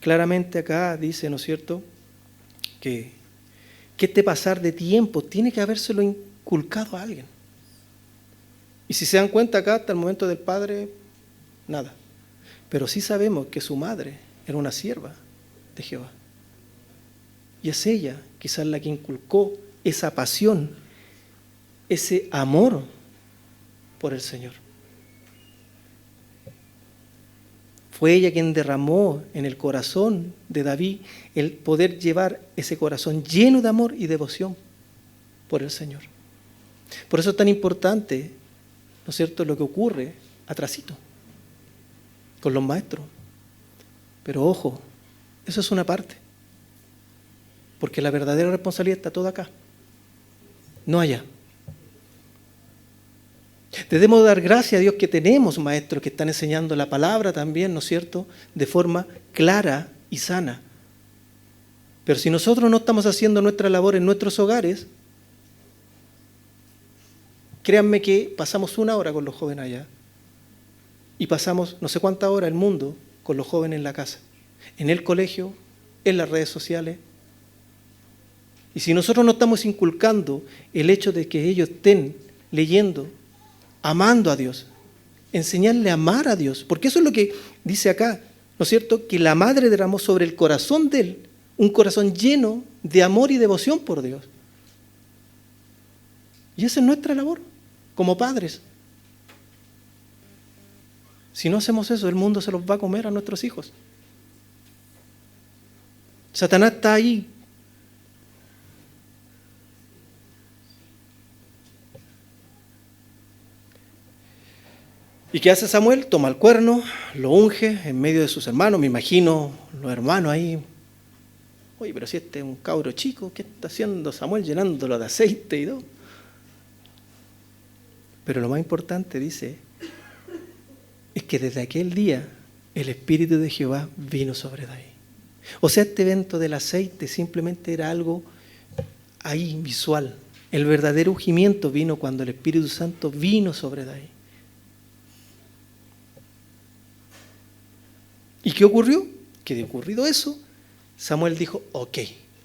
Claramente acá dice, ¿no es cierto?, que este pasar de tiempo tiene que habérselo inculcado a alguien. Y si se dan cuenta acá, hasta el momento del padre, nada. Pero sí sabemos que su madre era una sierva de Jehová. Y es ella quizás la que inculcó esa pasión, ese amor por el Señor. Fue ella quien derramó en el corazón de David el poder llevar ese corazón lleno de amor y devoción por el Señor. Por eso es tan importante, ¿no es cierto?, lo que ocurre atrasito con los maestros. Pero ojo, eso es una parte. Porque la verdadera responsabilidad está toda acá, no allá. Debemos dar gracias a Dios que tenemos maestros que están enseñando la palabra también, ¿no es cierto?, de forma clara y sana. Pero si nosotros no estamos haciendo nuestra labor en nuestros hogares, créanme que pasamos 1 hora con los jóvenes allá y pasamos no sé cuántas horas el mundo con los jóvenes en la casa, en el colegio, en las redes sociales. Y si nosotros no estamos inculcando el hecho de que ellos estén leyendo, amando a Dios, enseñarle a amar a Dios, porque eso es lo que dice acá, ¿no es cierto?, que la madre derramó sobre el corazón de él un corazón lleno de amor y devoción por Dios. Y esa es nuestra labor como padres. Si no hacemos eso, el mundo se los va a comer a nuestros hijos. Satanás está ahí. ¿Y qué hace Samuel? Toma el cuerno, lo unge en medio de sus hermanos. Me imagino los hermanos ahí. Oye, pero si este es un cabro chico, ¿qué está haciendo Samuel llenándolo de aceite y todo? Pero lo más importante, dice, es que desde aquel día el Espíritu de Jehová vino sobre David. O sea, este evento del aceite simplemente era algo ahí visual. El verdadero ungimiento vino cuando el Espíritu Santo vino sobre David. ¿Y qué ocurrió? Que de ocurrido eso, Samuel dijo, ok,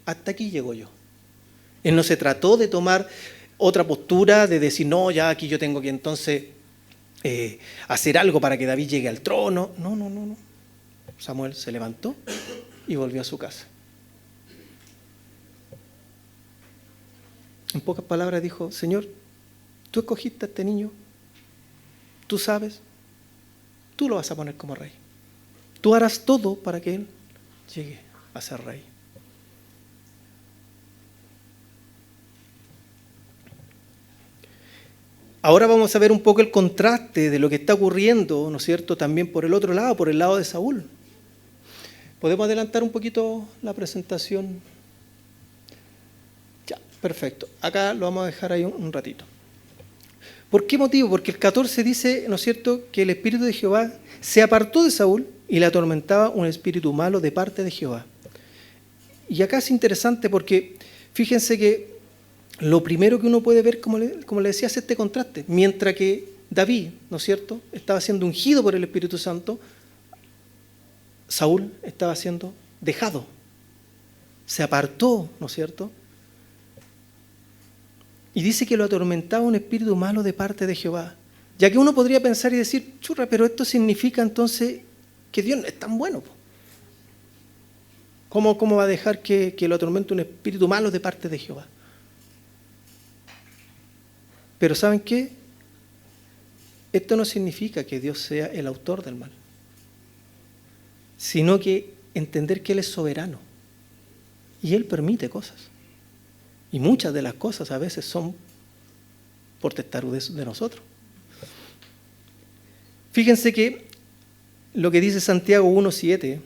hasta aquí llego yo. Él no se trató de tomar otra postura, de decir, no, ya aquí yo tengo que entonces hacer algo para que David llegue al trono. No. Samuel se levantó y volvió a su casa. En pocas palabras dijo, Señor, tú escogiste a este niño, tú sabes, tú lo vas a poner como rey. Tú harás todo para que él llegue a ser rey. Ahora vamos a ver un poco el contraste de lo que está ocurriendo, ¿no es cierto?, también por el otro lado, por el lado de Saúl. ¿Podemos adelantar un poquito la presentación? Ya, perfecto. Acá lo vamos a dejar ahí un ratito. ¿Por qué motivo? Porque el 14 dice, ¿no es cierto?, que el Espíritu de Jehová se apartó de Saúl y le atormentaba un espíritu malo de parte de Jehová. Y acá es interesante porque fíjense que lo primero que uno puede ver, como le decía, es este contraste. Mientras que David, ¿no es cierto?, estaba siendo ungido por el Espíritu Santo, Saúl estaba siendo dejado. Se apartó, ¿no es cierto? Y dice que lo atormentaba un espíritu malo de parte de Jehová. Ya que uno podría pensar y decir, churra, pero esto significa entonces que Dios no es tan bueno. ¿Cómo va a dejar que lo atormente un espíritu malo de parte de Jehová? Pero ¿saben qué? Esto no significa que Dios sea el autor del mal, sino que entender que Él es soberano y Él permite cosas. Y muchas de las cosas a veces son por testarudez de nosotros. Fíjense que lo que dice Santiago 1:7,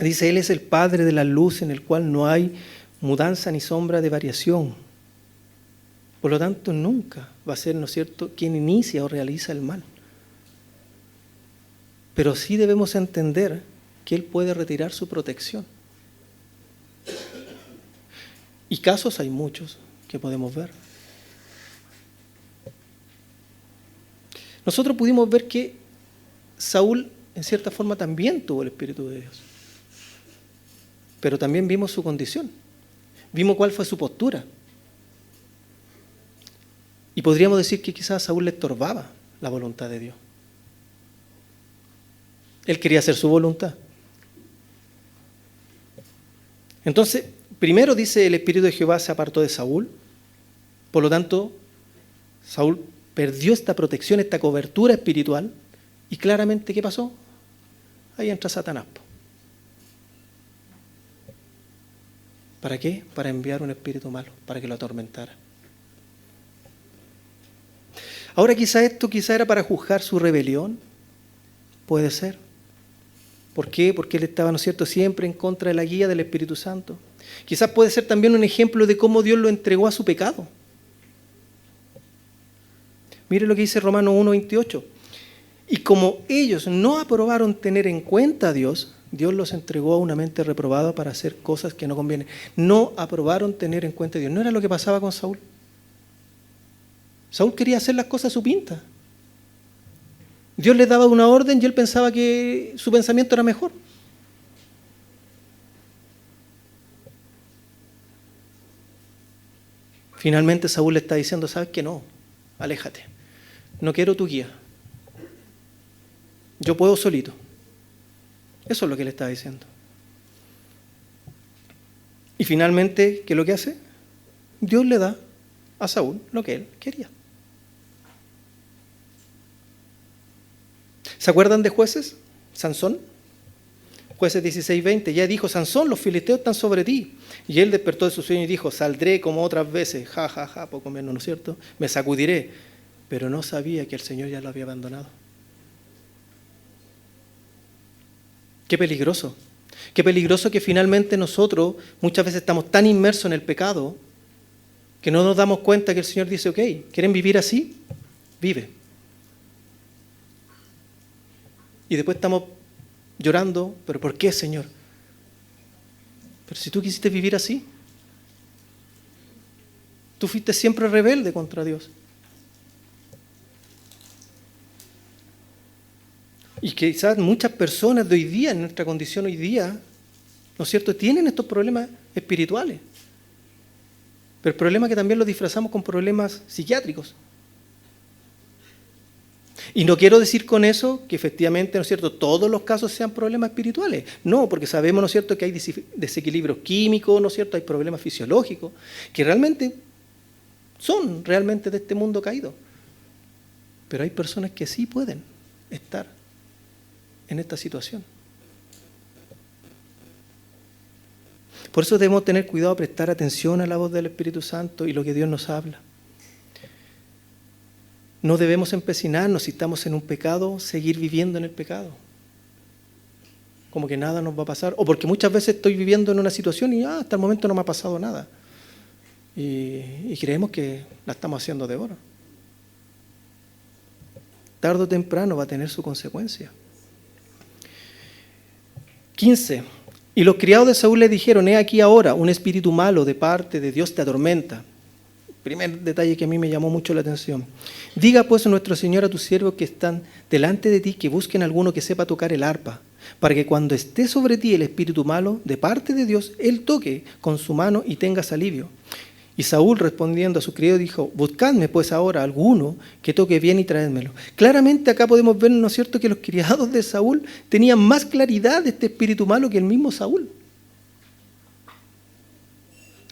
dice, Él es el Padre de la luz en el cual no hay mudanza ni sombra de variación. Por lo tanto, nunca va a ser, ¿no es cierto?, quien inicia o realiza el mal. Pero sí debemos entender que Él puede retirar su protección. Y casos hay muchos que podemos ver. Nosotros pudimos ver que Saúl, en cierta forma, también tuvo el Espíritu de Dios. Pero también vimos su condición. Vimos cuál fue su postura. Y podríamos decir que quizás a Saúl le estorbaba la voluntad de Dios. Él quería hacer su voluntad. Entonces, primero dice, el Espíritu de Jehová se apartó de Saúl. Por lo tanto, Saúl perdió esta protección, esta cobertura espiritual. Y claramente, ¿qué pasó? Ahí entra Satanás. ¿Para qué? Para enviar un espíritu malo, para que lo atormentara. Ahora quizá era para juzgar su rebelión. Puede ser. ¿Por qué? Porque él estaba, ¿no es cierto?, siempre en contra de la guía del Espíritu Santo. Quizás puede ser también un ejemplo de cómo Dios lo entregó a su pecado. Mire lo que dice Romanos 1:28. Y como ellos no aprobaron tener en cuenta a Dios, Dios los entregó a una mente reprobada para hacer cosas que no convienen. No aprobaron tener en cuenta a Dios. ¿No era lo que pasaba con Saúl? Saúl quería hacer las cosas a su pinta. Dios le daba una orden y él pensaba que su pensamiento era mejor. Finalmente Saúl le está diciendo, ¿sabes qué? No, aléjate. No quiero tu guía. Yo puedo solito. Eso es lo que le está diciendo. Y finalmente, ¿qué es lo que hace? Dios le da a Saúl lo que él quería. ¿Se acuerdan de Jueces? Sansón. Jueces 16:20. Ya dijo Sansón, los filisteos están sobre ti. Y él despertó de su sueño y dijo, saldré como otras veces. Ja, ja, ja, poco menos, ¿no es cierto? Me sacudiré. Pero no sabía que el Señor ya lo había abandonado. Qué peligroso. Qué peligroso que finalmente nosotros muchas veces estamos tan inmersos en el pecado que no nos damos cuenta que el Señor dice, ok, ¿quieren vivir así? Vive. Y después estamos llorando, ¿pero por qué, Señor? Pero si tú quisiste vivir así, tú fuiste siempre rebelde contra Dios. Y quizás muchas personas de hoy día, en nuestra condición hoy día, ¿no es cierto?, tienen estos problemas espirituales. Pero el problema es que también los disfrazamos con problemas psiquiátricos. Y no quiero decir con eso que efectivamente, ¿no es cierto?, todos los casos sean problemas espirituales. No, porque sabemos, ¿no es cierto?, que hay desequilibrios químicos, ¿no es cierto?, hay problemas fisiológicos, que realmente son realmente de este mundo caído. Pero hay personas que sí pueden estar en esta situación. Por eso debemos tener cuidado, prestar atención a la voz del Espíritu Santo y lo que Dios nos habla. No debemos empecinarnos, si estamos en un pecado, seguir viviendo en el pecado. Como que nada nos va a pasar. O porque muchas veces estoy viviendo en una situación y hasta el momento no me ha pasado nada. Y creemos que la estamos haciendo de oro. Tarde o temprano va a tener su consecuencia. 15. Y los criados de Saúl le dijeron, he aquí ahora un espíritu malo de parte de Dios te atormenta. Primer detalle que a mí me llamó mucho la atención. Diga pues nuestro Señor a tus siervos que están delante de ti que busquen alguno que sepa tocar el arpa, para que cuando esté sobre ti el espíritu malo de parte de Dios, él toque con su mano y tengas alivio. Y Saúl respondiendo a su criado dijo, buscadme pues ahora alguno que toque bien y traédmelo. Claramente acá podemos ver, ¿no es cierto?, que los criados de Saúl tenían más claridad de este espíritu malo que el mismo Saúl.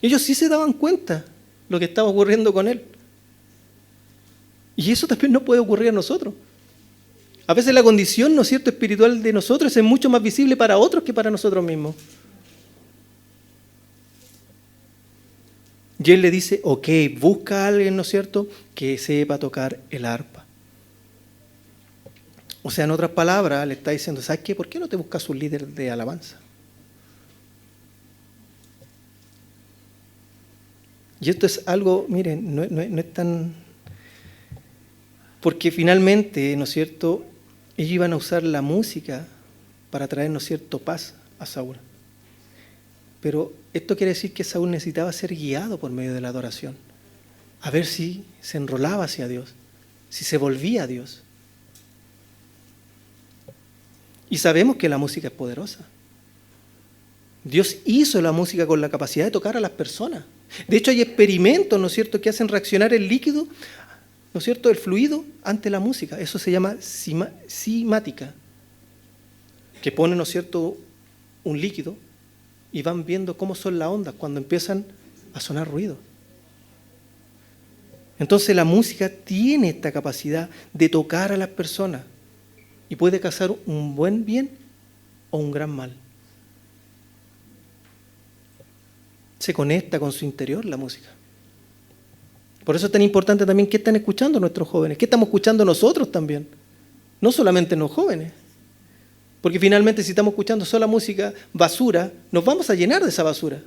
Ellos sí se daban cuenta lo que estaba ocurriendo con él. Y eso también nos puede ocurrir a nosotros. A veces la condición, ¿no es cierto?, espiritual de nosotros es mucho más visible para otros que para nosotros mismos. Y él le dice, ok, busca a alguien, ¿no es cierto?, que sepa tocar el arpa. O sea, en otras palabras, le está diciendo, ¿sabes qué? ¿Por qué no te buscas un líder de alabanza? Y esto es algo, miren, no es tan... Porque finalmente, ¿no es cierto?, ellos iban a usar la música para traer, ¿no es cierto?, paz a Saúl. Pero esto quiere decir que Saúl necesitaba ser guiado por medio de la adoración, a ver si se enrolaba hacia Dios, si se volvía a Dios. Y sabemos que la música es poderosa. Dios hizo la música con la capacidad de tocar a las personas. De hecho, hay experimentos, ¿no es cierto?, que hacen reaccionar el líquido, ¿no es cierto?, el fluido ante la música. Eso se llama cimática, que pone, ¿no es cierto?, un líquido y van viendo cómo son las ondas cuando empiezan a sonar ruido. Entonces la música tiene esta capacidad de tocar a las personas y puede causar un buen bien o un gran mal. Se conecta con su interior la música. Por eso es tan importante también qué están escuchando nuestros jóvenes, qué estamos escuchando nosotros también, no solamente los jóvenes. Porque finalmente si estamos escuchando solo música basura, nos vamos a llenar de esa basura.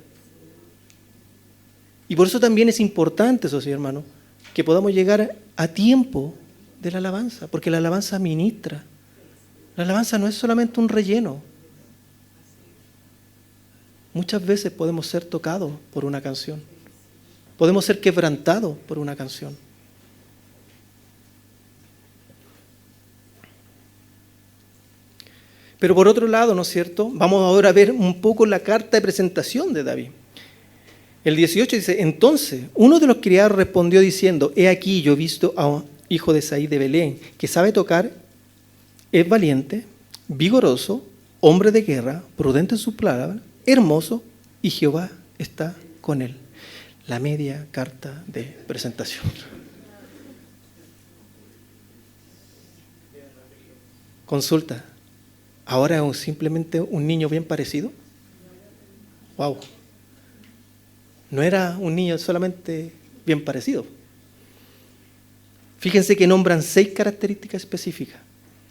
Y por eso también es importante, eso sí, hermano, que podamos llegar a tiempo de la alabanza, porque la alabanza ministra. La alabanza no es solamente un relleno. Muchas veces podemos ser tocados por una canción. Podemos ser quebrantados por una canción. Pero por otro lado, ¿no es cierto?, vamos ahora a ver un poco la carta de presentación de David. El 18 dice, entonces uno de los criados respondió diciendo, he aquí yo he visto a un hijo de Isaí de Belén, que sabe tocar, es valiente, vigoroso, hombre de guerra, prudente en sus palabras, hermoso, y Jehová está con él. La media carta de presentación. Consulta. ¿Ahora es simplemente un niño bien parecido? ¡Wow! No era un niño solamente bien parecido. Fíjense que nombran 6 características específicas.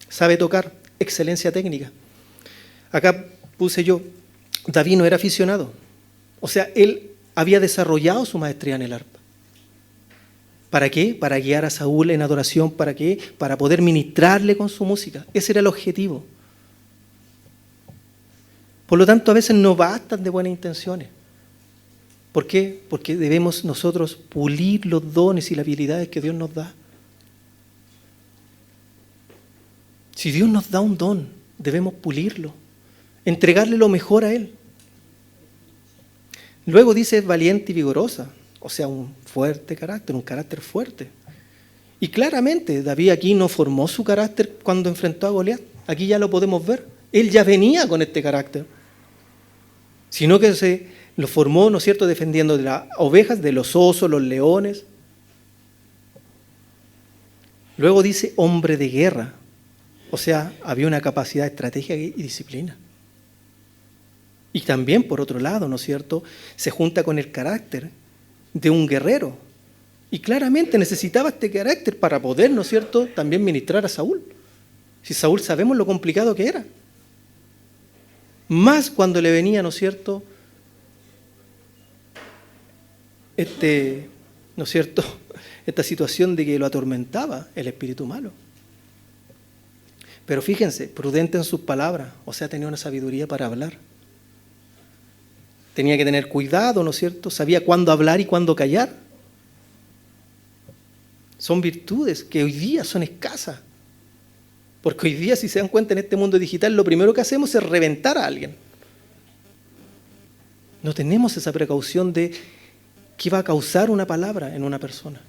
Sabe tocar, excelencia técnica. Acá puse yo, David no era aficionado. O sea, él había desarrollado su maestría en el arpa. ¿Para qué? Para guiar a Saúl en adoración. ¿Para qué? Para poder ministrarle con su música. Ese era el objetivo. Por lo tanto, a veces no bastan de buenas intenciones. ¿Por qué? Porque debemos nosotros pulir los dones y las habilidades que Dios nos da. Si Dios nos da un don, debemos pulirlo, entregarle lo mejor a Él. Luego dice valiente y vigorosa, o sea, un fuerte carácter, un carácter fuerte. Y claramente David aquí no formó su carácter cuando enfrentó a Goliat. Aquí ya lo podemos ver. Él ya venía con este carácter. Sino que se lo formó, ¿no es cierto?, defendiendo de las ovejas, de los osos, los leones. Luego dice hombre de guerra. O sea, había una capacidad de estrategia y disciplina. Y también, por otro lado, ¿no es cierto?, se junta con el carácter de un guerrero. Y claramente necesitaba este carácter para poder, ¿no es cierto?, también ministrar a Saúl. Si Saúl sabemos lo complicado que era. Más cuando le venía, ¿no es cierto?, ¿no es cierto?, esta situación de que lo atormentaba el espíritu malo. Pero fíjense, prudente en sus palabras, o sea, tenía una sabiduría para hablar. Tenía que tener cuidado, ¿no es cierto? Sabía cuándo hablar y cuándo callar. Son virtudes que hoy día son escasas. Porque hoy día, si se dan cuenta, en este mundo digital, lo primero que hacemos es reventar a alguien. No tenemos esa precaución de qué va a causar una palabra en una persona.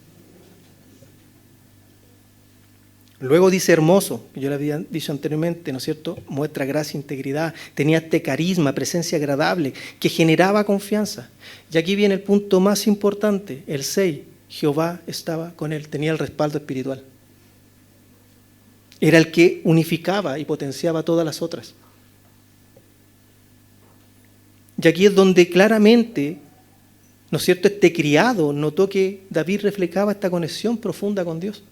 Luego dice hermoso, que yo le había dicho anteriormente, ¿no es cierto? Muestra gracia, integridad, tenía este carisma, presencia agradable, que generaba confianza. Y aquí viene el punto más importante, el 6, Jehová estaba con él, tenía el respaldo espiritual. Era el que unificaba y potenciaba todas las otras. Y aquí es donde claramente, ¿no es cierto?, este criado notó que David reflejaba esta conexión profunda con Dios.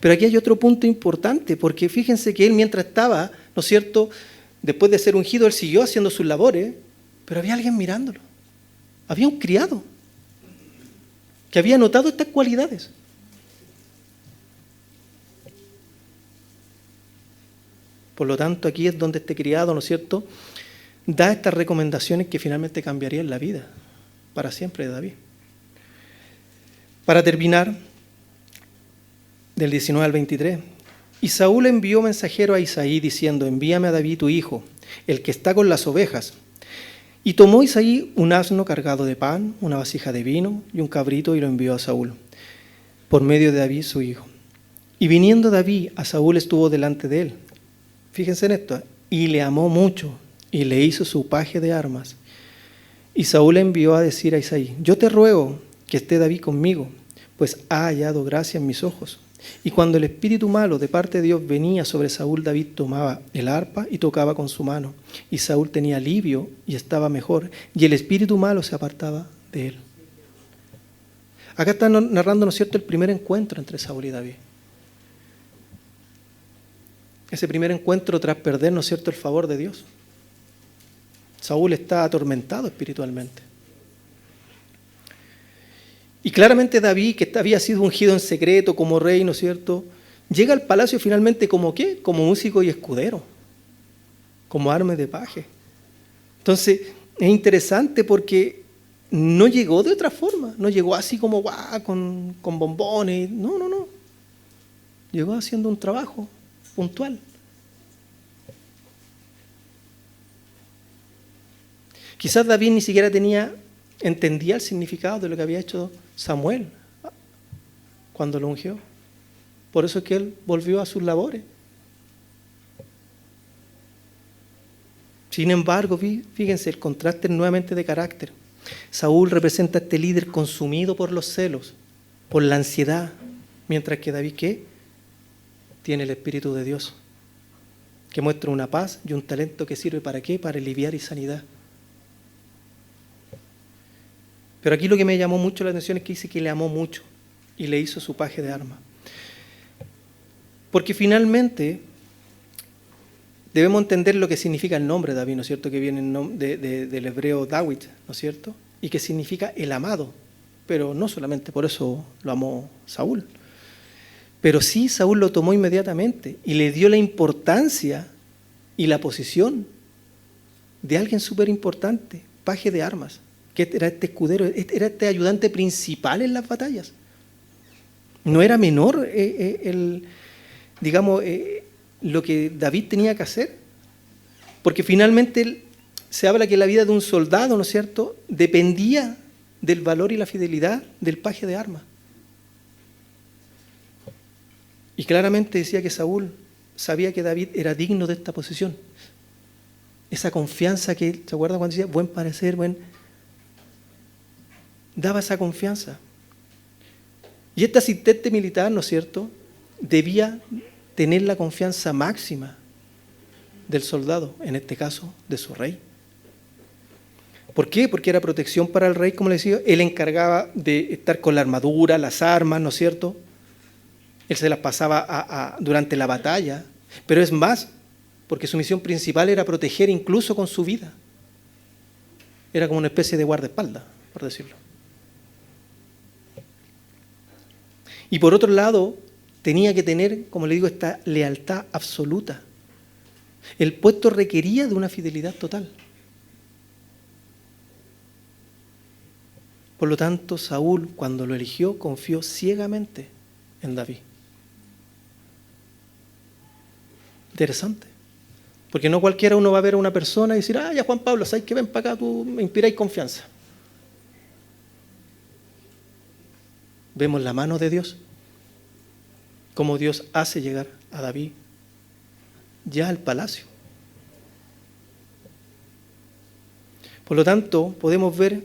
Pero aquí hay otro punto importante, porque fíjense que él mientras estaba, ¿no es cierto?, después de ser ungido, él siguió haciendo sus labores, pero había alguien mirándolo. Había un criado que había notado estas cualidades. Por lo tanto, aquí es donde este criado, ¿no es cierto?, da estas recomendaciones que finalmente cambiarían la vida para siempre de David. Para terminar, del 19 al 23, y Saúl envió mensajero a Isaí diciendo, envíame a David tu hijo, el que está con las ovejas. Y tomó Isaí un asno cargado de pan, una vasija de vino y un cabrito y lo envió a Saúl, por medio de David su hijo. Y viniendo David a Saúl estuvo delante de él. Fíjense en esto, y le amó mucho y le hizo su paje de armas. Y Saúl envió a decir a Isaí, yo te ruego que esté David conmigo, pues ha hallado gracia en mis ojos. Y cuando el espíritu malo de parte de Dios venía sobre Saúl, David tomaba el arpa y tocaba con su mano. Y Saúl tenía alivio y estaba mejor, y el espíritu malo se apartaba de él. Acá está narrando, ¿no es cierto?, el primer encuentro entre Saúl y David. Ese primer encuentro tras perder, ¿no es cierto?, el favor de Dios. Saúl está atormentado espiritualmente. Y claramente David, que había sido ungido en secreto como rey, ¿no es cierto?, llega al palacio finalmente como ¿qué? Como músico y escudero, como arma de paje. Entonces, es interesante porque no llegó de otra forma, no llegó así como guau, con bombones, no. Llegó haciendo un trabajo puntual. Quizás David ni siquiera entendía el significado de lo que había hecho Samuel cuando lo ungió. Por eso es que él volvió a sus labores. Sin embargo, fíjense el contraste nuevamente de carácter. Saúl representa a este líder consumido por los celos, por la ansiedad, mientras que David, ¿qué? Tiene el Espíritu de Dios, que muestra una paz y un talento que sirve ¿para qué? Para aliviar y sanidad. Pero aquí lo que me llamó mucho la atención es que dice que le amó mucho y le hizo su paje de armas. Porque finalmente debemos entender lo que significa el nombre de David, ¿no es cierto?, que viene del hebreo Dawid, ¿no es cierto?, y que significa el amado. Pero no solamente por eso lo amó Saúl. Pero sí, Saúl lo tomó inmediatamente y le dio la importancia y la posición de alguien súper importante, paje de armas, que era este escudero, era este ayudante principal en las batallas. No era menor lo que David tenía que hacer, porque finalmente se habla que la vida de un soldado, ¿no es cierto?, dependía del valor y la fidelidad del paje de armas. Y claramente decía que Saúl sabía que David era digno de esta posición. Esa confianza que, ¿se acuerdan cuando decía buen parecer, daba esa confianza? Y este asistente militar, ¿no es cierto?, debía tener la confianza máxima del soldado, en este caso, de su rey. ¿Por qué? Porque era protección para el rey, como le decía. Él encargaba de estar con la armadura, las armas, ¿no es cierto? Él se las pasaba durante la batalla. Pero es más, porque su misión principal era proteger incluso con su vida. Era como una especie de guardaespaldas, por decirlo. Y por otro lado, tenía que tener, como le digo, esta lealtad absoluta. El puesto requería de una fidelidad total. Por lo tanto, Saúl, cuando lo eligió, confió ciegamente en David. Interesante. Porque no cualquiera uno va a ver a una persona y decir, ya Juan Pablo, ¿sabes que ven para acá? Tú me inspiráis confianza. Vemos la mano de Dios, cómo Dios hace llegar a David ya al palacio. Por lo tanto, podemos ver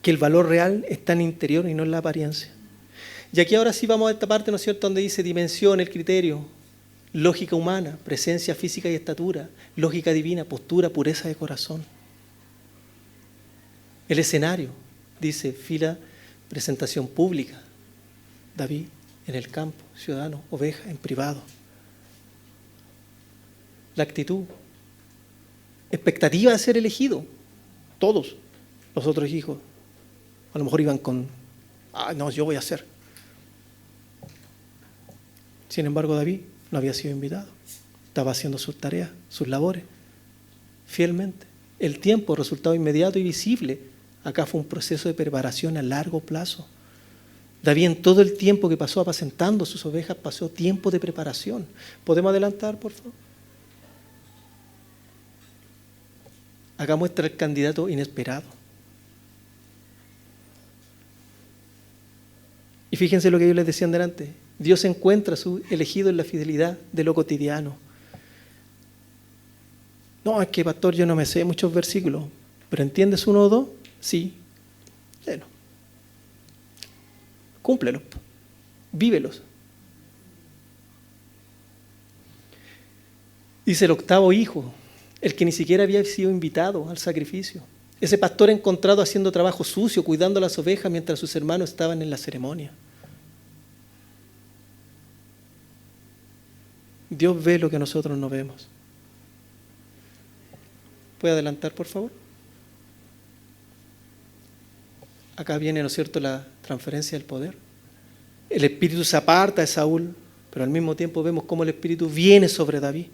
que el valor real está en el interior y no en la apariencia. Y aquí ahora sí vamos a esta parte, ¿no es cierto?, donde dice dimensión, el criterio, lógica humana, presencia física y estatura, lógica divina, postura, pureza de corazón. El escenario, dice, fila, presentación pública. David en el campo, ciudadano, oveja, en privado. La actitud, expectativa de ser elegido. Todos los otros hijos a lo mejor iban con, no, yo voy a hacer. Sin embargo, David no había sido invitado. Estaba haciendo sus tareas, sus labores, fielmente. El tiempo, resultado inmediato y visible. Acá fue un proceso de preparación a largo plazo. David en todo el tiempo que pasó apacentando sus ovejas, pasó tiempo de preparación. ¿Podemos adelantar, por favor? Acá muestra el candidato inesperado. Y fíjense lo que yo les decía delante. Dios encuentra a su elegido en la fidelidad de lo cotidiano. No, es que pastor, yo no me sé muchos versículos, pero ¿entiendes uno o dos? Sí. Bueno, cúmplelos, vívelos. Dice el octavo hijo, el que ni siquiera había sido invitado al sacrificio. Ese pastor encontrado haciendo trabajo sucio, cuidando las ovejas mientras sus hermanos estaban en la ceremonia. Dios ve lo que nosotros no vemos. ¿Puede adelantar, por favor? Acá viene, ¿no es cierto?, la transferencia del poder. El espíritu se aparta de Saúl, pero al mismo tiempo vemos cómo el espíritu viene sobre David.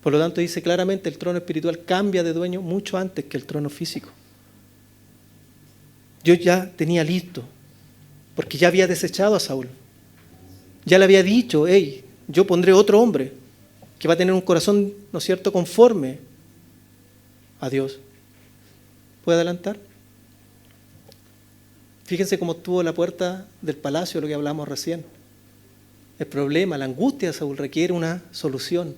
Por lo tanto, dice claramente, el trono espiritual cambia de dueño mucho antes que el trono físico. Dios ya tenía listo, porque ya había desechado a Saúl. Ya le había dicho, yo pondré otro hombre que va a tener un corazón, ¿no es cierto?, conforme a Dios. ¿Puede adelantar? Fíjense cómo estuvo la puerta del palacio, lo que hablamos recién. El problema, la angustia de Saúl requiere una solución.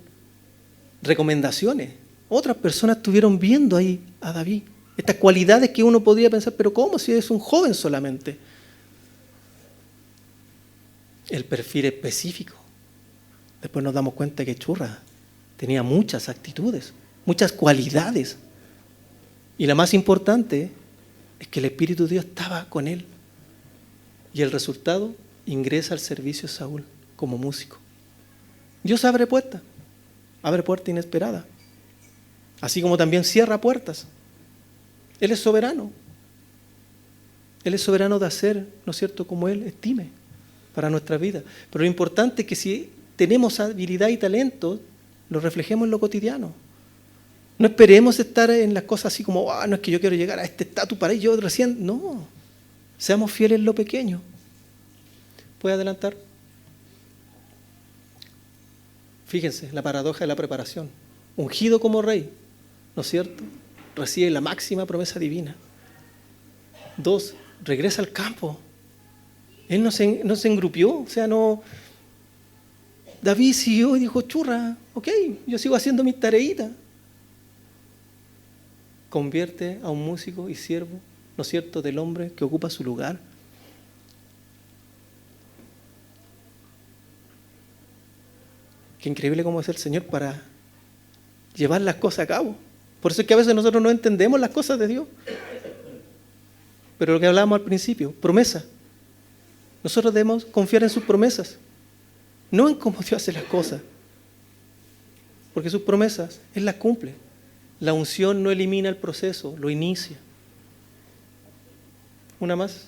Recomendaciones. Otras personas estuvieron viendo ahí a David. Estas cualidades que uno podría pensar, pero ¿cómo si es un joven solamente? El perfil específico. Después nos damos cuenta que churra, tenía muchas actitudes, muchas cualidades. Y la más importante es que el Espíritu de Dios estaba con él. Y el resultado, ingresa al servicio de Saúl como músico. Dios abre puertas inesperadas. Así como también cierra puertas. Él es soberano. Él es soberano de hacer, ¿no es cierto?, como Él estime para nuestra vida. Pero lo importante es que si tenemos habilidad y talento, lo reflejemos en lo cotidiano. No esperemos estar en las cosas así como, no es que yo quiero llegar a este estatus para ir yo recién. No, seamos fieles en lo pequeño. ¿Puede adelantar? Fíjense, la paradoja de la preparación. Ungido como rey, ¿no es cierto?, recibe la máxima promesa divina. 2, regresa al campo. Él no se engrupió, o sea, no. David siguió y dijo, churra, ok, yo sigo haciendo mis tareitas. Convierte a un músico y siervo, ¿no es cierto?, del hombre que ocupa su lugar. Qué increíble cómo es el Señor para llevar las cosas a cabo. Por eso es que a veces nosotros no entendemos las cosas de Dios. Pero lo que hablábamos al principio, promesa. Nosotros debemos confiar en sus promesas, no en cómo Dios hace las cosas. Porque sus promesas, Él las cumple. La unción no elimina el proceso, lo inicia. Una más.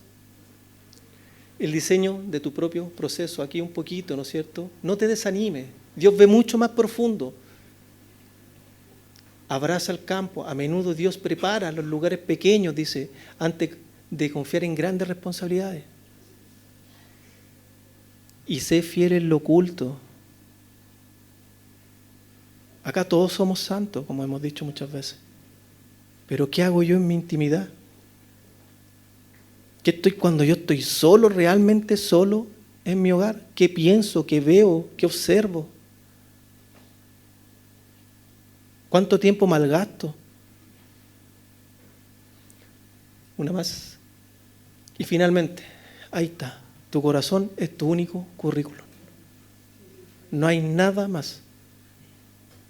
El diseño de tu propio proceso, aquí un poquito, ¿no es cierto? No te desanime. Dios ve mucho más profundo. Abraza el campo. A menudo Dios prepara los lugares pequeños, dice, antes de confiar en grandes responsabilidades. y sé fiel en lo oculto. Acá todos somos santos, como hemos dicho muchas veces. Pero ¿qué hago yo en mi intimidad? Cuando yo estoy solo, realmente solo en mi hogar? ¿Qué pienso? ¿Qué veo? ¿Qué observo? ¿Cuánto tiempo malgasto? Una más. Y finalmente, ahí está. Tu corazón es tu único currículum. No hay nada más.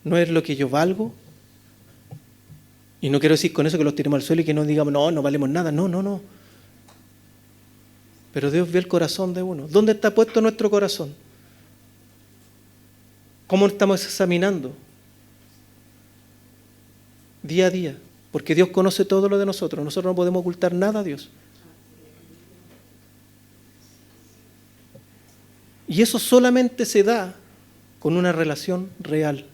No es lo que yo valgo. Y no quiero decir con eso que los tiremos al suelo y que no digamos, no valemos nada. No. Pero Dios ve el corazón de uno. ¿Dónde está puesto nuestro corazón? ¿Cómo estamos examinando? Día a día. Porque Dios conoce todo lo de nosotros. Nosotros no podemos ocultar nada a Dios. Y eso solamente se da con una relación real.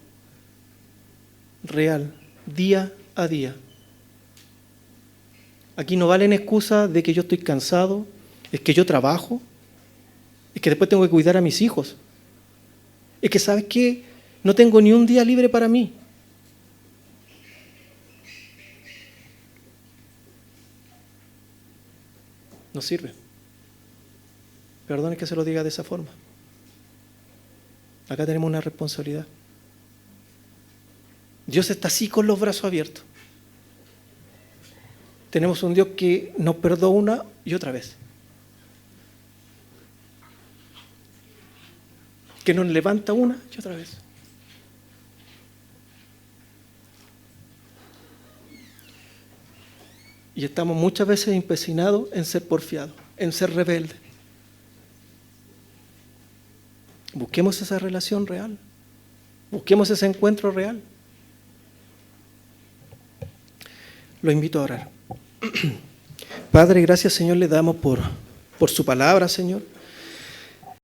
Real. Día a día. Aquí no valen excusas de que yo estoy cansado, es que yo trabajo, es que después tengo que cuidar a mis hijos. Es que, ¿sabes qué? No tengo ni un día libre para mí. No sirve. Perdone que se lo diga de esa forma. Acá tenemos una responsabilidad. Dios está así con los brazos abiertos. Tenemos un Dios que nos perdona una y otra vez. Que nos levanta una y otra vez. Y estamos muchas veces empecinados en ser porfiados, en ser rebeldes. Busquemos esa relación real. Busquemos ese encuentro real. Lo invito a orar. Padre, gracias, Señor, le damos por su palabra, Señor.